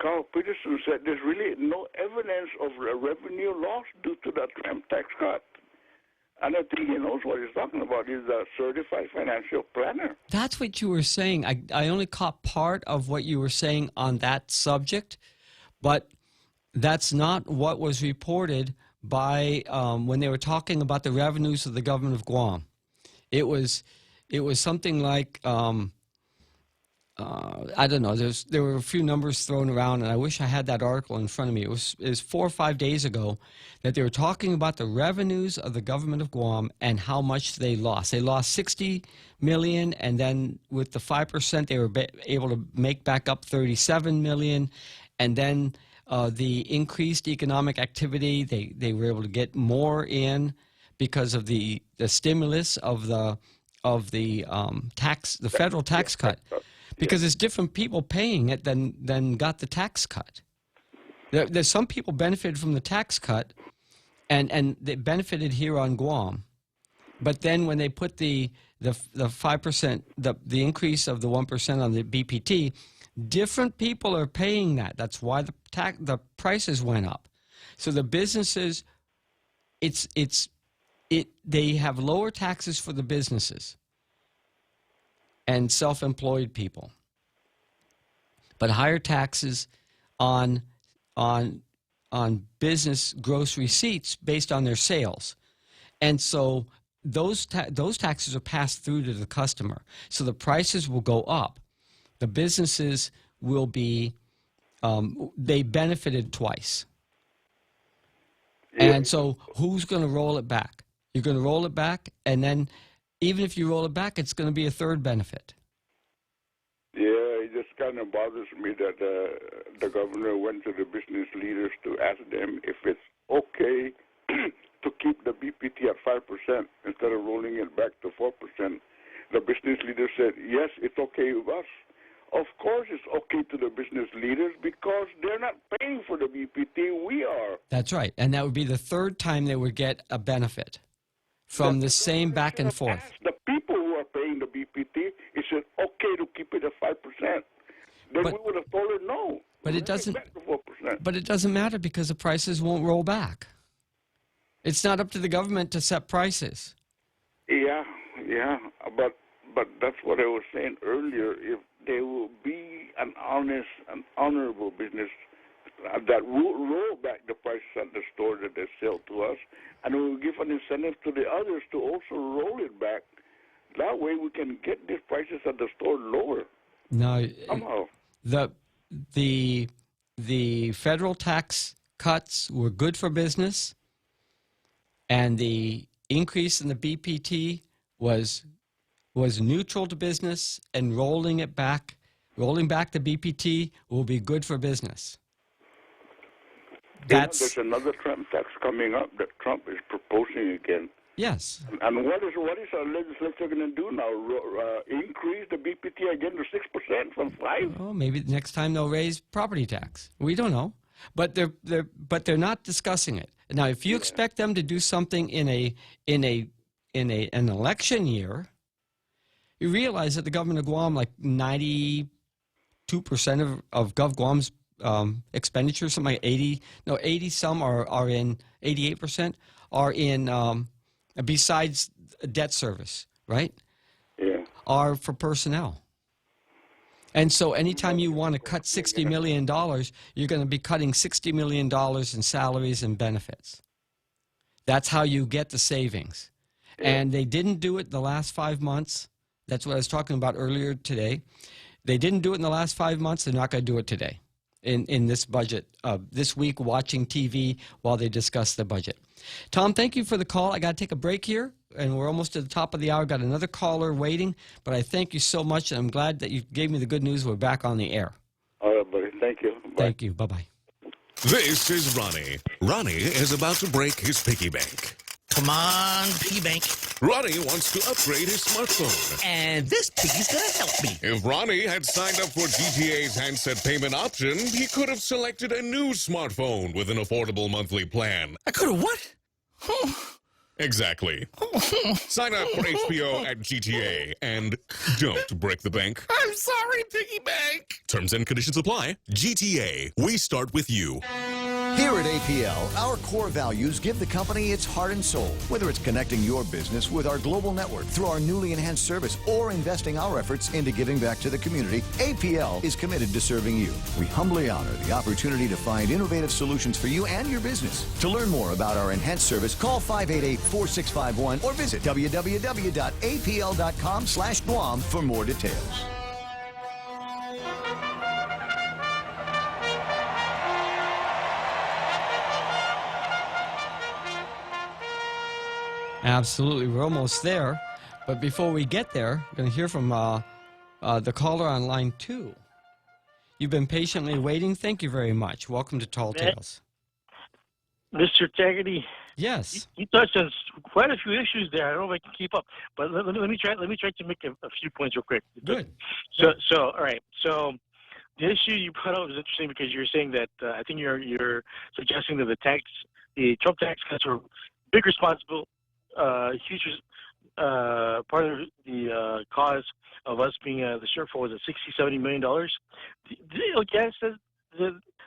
Carl Peterson said, there's really no evidence of a revenue loss due to that Trump tax cut. And I think he knows what he's talking about. He's a certified financial planner. That's what you were saying. I only caught part of what you were saying on that subject, but that's not what was reported by when they were talking about the revenues of the government of Guam. It was something like I don't know. There were a few numbers thrown around, and I wish I had that article in front of me. It was 4 or 5 days ago that they were talking about the revenues of the government of Guam and how much they lost. They lost $60 million, and then with the 5%, they were able to make back up $37 million, and then the increased economic activity, they were able to get more in because of the stimulus of the tax, the federal tax cut. Because there's different people paying it than got the tax cut. There's some people benefited from the tax cut, and they benefited here on Guam. But then when they put the 5%, the increase of the 1% on the BPT, different people are paying that. That's why the prices went up. So the businesses, they have lower taxes for the businesses and self-employed people, but higher taxes on business gross receipts based on their sales, and so those taxes are passed through to the customer. So the prices will go up. The businesses will be they benefited twice, and so who's going to roll it back? You're going to roll it back, and then even if you roll it back, it's going to be a third benefit. Yeah, it just kind of bothers me that the governor went to the business leaders to ask them if it's okay to keep the BPT at 5% instead of rolling it back to 4%. The business leaders said, yes, it's okay with us. Of course it's okay to the business leaders because they're not paying for the BPT, we are. That's right, and that would be the third time they would get a benefit from the same back and forth. The people who are paying the BPT, it said okay to keep it at 5%. Then we would have told it no. But it doesn't. But it doesn't matter because the prices won't roll back. It's not up to the government to set prices. Yeah, but that's what I was saying earlier. If there will be an honest and honorable business that will roll back the prices at the store that they sell to us, and we will give an incentive to the others to also roll it back. That way we can get these prices at the store lower. No, somehow. The federal tax cuts were good for business, and the increase in the BPT was neutral to business, and rolling back the BPT will be good for business. There's another Trump tax coming up that Trump is proposing again. Yes. And what is our legislature going to do now? Increase the BPT again to 6% from 5%? Oh, maybe next time they'll raise property tax. We don't know, but they're not discussing it now. If you expect them to do something in an election year, you realize that the government of Guam, like 92% of Gov Guam's expenditures, something like 80 some are in 88% are in besides debt service, right? Yeah, are for personnel. And so anytime you want to cut $60 million, you're going to be cutting $60 million in salaries and benefits. That's how you get the savings. And they didn't do it the last 5 months. That's what I was talking about earlier today. They didn't do it in the last 5 months. They're not going to do it today in this budget, this week, watching TV while they discuss the budget. Tom, thank you for the call. I got to take a break here, and we're almost at the top of the hour. Got another caller waiting, but I thank you so much, and I'm glad that you gave me the good news. We're back on the air. All right, buddy. Thank you. Bye. Thank you. Bye-bye. This is Ronnie. Ronnie is about to break his piggy bank. Come on, piggy bank. Ronnie wants to upgrade his smartphone. And this piggy's gonna help me. If Ronnie had signed up for GTA's handset payment option, he could have selected a new smartphone with an affordable monthly plan. I could have what? Exactly. Sign up for HBO at GTA and don't break the bank. I'm sorry, piggy bank. Terms and conditions apply. GTA, we start with you. Here at APL, our core values give the company its heart and soul. Whether it's connecting your business with our global network through our newly enhanced service or investing our efforts into giving back to the community, APL is committed to serving you. We humbly honor the opportunity to find innovative solutions for you and your business. To learn more about our enhanced service, call 588-4651 or visit www.apl.com/Guam for more details. Absolutely. We're almost there. But before we get there, we're going to hear from the caller on line 2. You've been patiently waiting. Thank you very much. Welcome to Tall Tales. Mr. Taggart, yes, you touched on quite a few issues there. I don't know if I can keep up, but let me try to make a few points real quick. Good. So all right. So the issue you put out was interesting because you're saying that I think you're suggesting that the Trump tax cuts were big responsible. Huge part of the cause of us being the shortfall was at $60-70 million. Yes,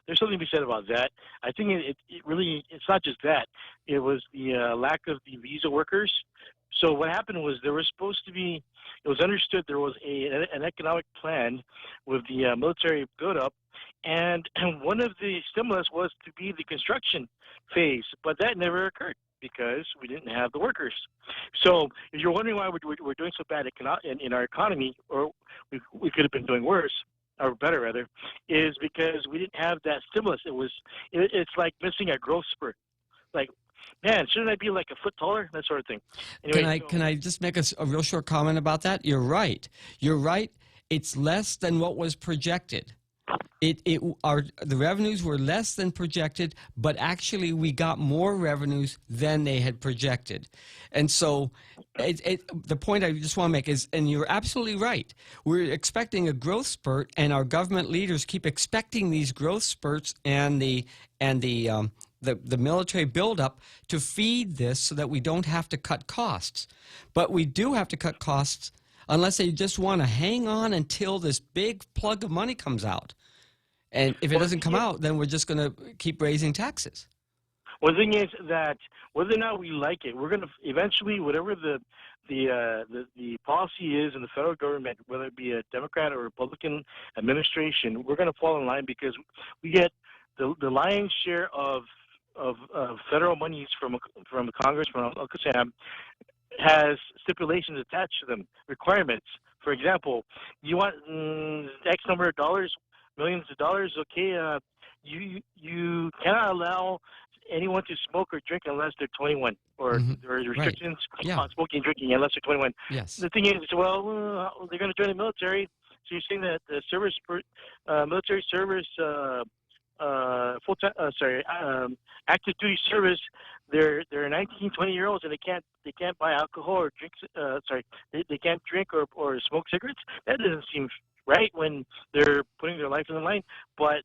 there's something to be said about that. I think it really, it's not just that. It was the lack of the visa workers. So what happened was there was supposed to be, it was understood there was an economic plan with the military buildup, and one of the stimulus was to be the construction phase, but that never occurred because we didn't have the workers. So if you're wondering why we're doing so bad in our economy, or we could have been doing worse, or better rather, is because we didn't have that stimulus. It's like missing a growth spurt. Like, man, shouldn't I be like a foot taller? That sort of thing. Anyway, can I just make a real short comment about that? You're right. You're right. It's less than what was projected. The revenues were less than projected, but actually we got more revenues than they had projected. And so the point I just want to make is, and you're absolutely right, we're expecting a growth spurt, and our government leaders keep expecting these growth spurts and the military buildup to feed this so that we don't have to cut costs. But we do have to cut costs unless they just want to hang on until this big plug of money comes out. And if it doesn't come out, then we're just going to keep raising taxes. Well, the thing is that whether or not we like it, we're going to eventually, whatever the policy is in the federal government, whether it be a Democrat or Republican administration, we're going to fall in line because we get the lion's share of federal monies from Congress, from Uncle Sam, has stipulations attached to them, requirements. For example, you want X number of dollars, millions of dollars, okay, you cannot allow anyone to smoke or drink unless they're 21, or there are restrictions on smoking and drinking unless they're 21. Yes. The thing is, well, they're going to join the military, so you're saying that the military service, active duty service, they're 19, 20-year-olds and they can't buy alcohol or drinks. They can't drink or smoke cigarettes. That doesn't seem right when they're putting their life on the line. But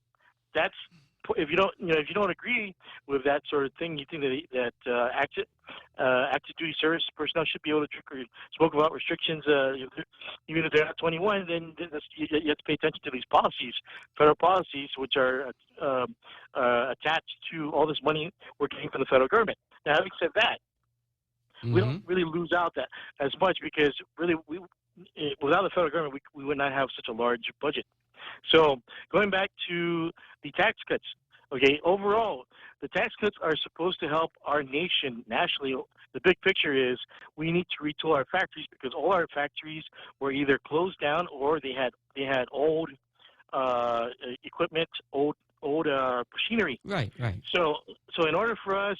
that's, if you don't agree with that sort of thing, you think that active duty service personnel should be able to drink or smoke without restrictions, even if they're not 21. Then you have to pay attention to these policies, federal policies, which are attached to all this money we're getting from the federal government. Now, having said that, we don't really lose out that as much because really without the federal government, we would not have such a large budget. So going back to the tax cuts, okay, overall, the tax cuts are supposed to help our nation nationally. The big picture is we need to retool our factories because all our factories were either closed down or they had old equipment, old machinery. Right. So in order for us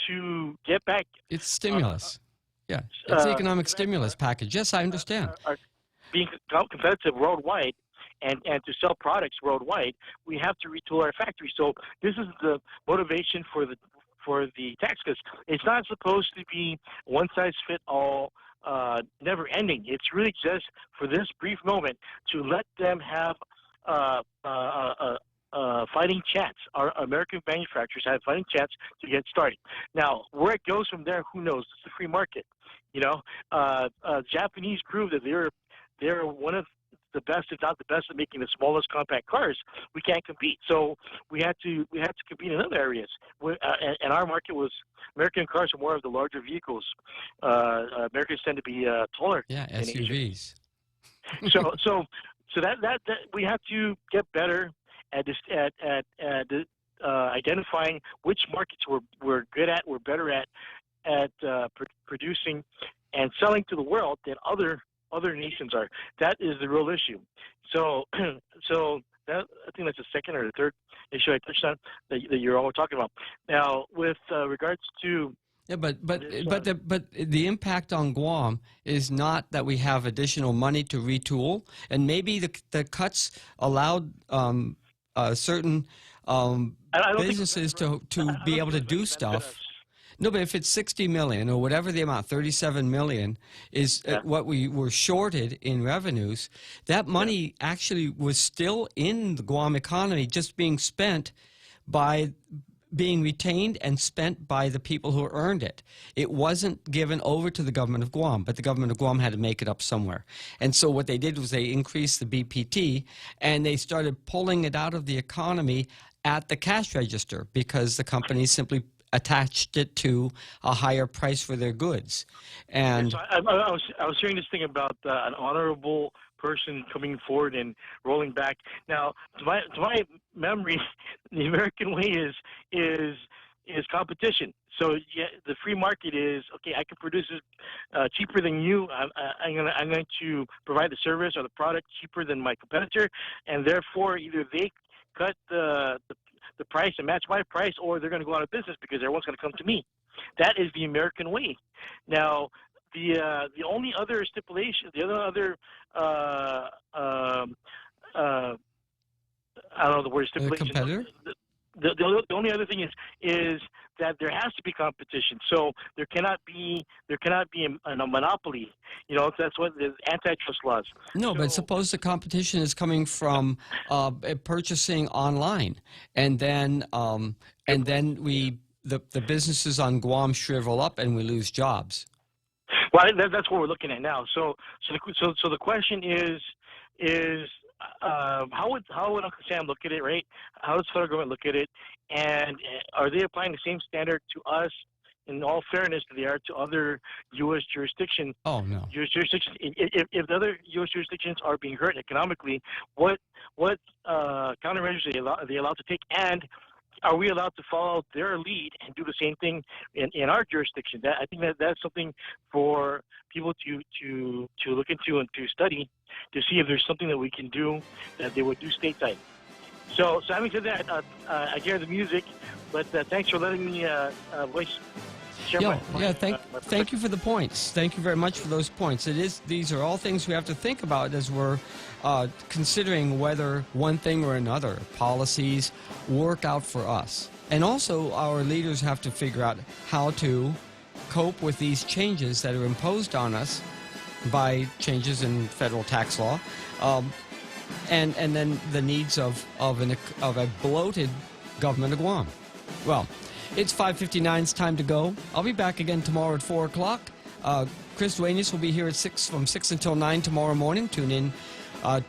to get back, It's stimulus. Yeah, it's the economic stimulus package. Yes, I understand. Being competitive worldwide and to sell products worldwide, we have to retool our factories. So this is the motivation for the tax cuts. It's not supposed to be one size fit all, never ending. It's really just for this brief moment to let them have fighting chance. Our American manufacturers have fighting chance to get started. Now, where it goes from there, who knows? It's a free market. You know, Japanese proved that they're one of the best, if not the best, at making the smallest compact cars. We can't compete, so we had to compete in other areas. And our market was American cars are more of the larger vehicles. Americans tend to be taller. Yeah, SUVs. So that we have to get better at identifying which markets we're good at, we're better at producing and selling to the world than other nations are. That is the real issue. So that, I think that's the second or the third issue I touched on that you're all talking about. Now, with regards to but the impact on Guam is not that we have additional money to retool, and maybe the cuts allowed certain businesses to be able to do stuff. No, but if it's 60 million or whatever the amount, 37 million is what we were shorted in revenues, that money actually was still in the Guam economy, just being spent by being retained and spent by the people who earned it. It wasn't given over to the government of Guam, but the government of Guam had to make it up somewhere. And so what they did was they increased the BPT and they started pulling it out of the economy at the cash register because the companies simply attached it to a higher price for their goods. And so I was hearing this thing about an honorable person coming forward and rolling back. Now, to my memory, the American way is competition. So yeah, the free market is okay. I can produce it cheaper than you. I'm going to provide the service or the product cheaper than my competitor, and therefore either they cut the price and match my price, or they're going to go out of business because everyone's going to come to me. That is the American way. Now, the only other stipulation, the other I don't know the word stipulation. Competitor? The only other thing is that there has to be competition. So there cannot be a monopoly. You know, that's what the antitrust laws. No, but suppose the competition is coming from purchasing online, and then the businesses on Guam shrivel up and we lose jobs. Well, that's what we're looking at now. So the question is how would Uncle Sam look at it, right? How does the federal government look at it? And are they applying the same standard to us in all fairness that they are to other U.S. jurisdictions? Oh, no. Jurisdictions. If the other U.S. jurisdictions are being hurt economically, what countermeasures are they allowed to take? And are we allowed to follow their lead and do the same thing in our jurisdiction? I think that's something for people to look into and to study to see if there's something that we can do that they would do stateside. So having said that, I hear the music, but thanks for letting me voice. Thank you for the points. Thank you very much for those points. These are all things we have to think about as we're considering whether one thing or another policies work out for us. And also our leaders have to figure out how to cope with these changes that are imposed on us by changes in federal tax law, and then the needs of a bloated government of Guam. Well, it's 5:59. It's time to go. I'll be back again tomorrow at 4 o'clock. Chris Duenas will be here from 6 until 9 tomorrow morning. Tune in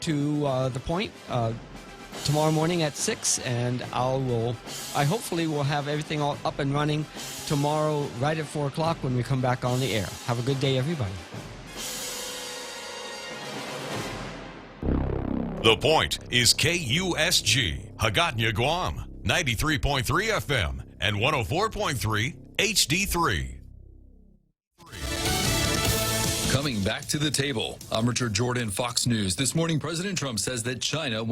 to The Point tomorrow morning at 6, and I hopefully will have everything all up and running tomorrow right at 4 o'clock when we come back on the air. Have a good day, everybody. The Point is KUSG, Hagåtña, Guam, 93.3 FM and 104.3 HD3. Coming back to the table, I'm Richard Jordan, Fox News. This morning, President Trump says that China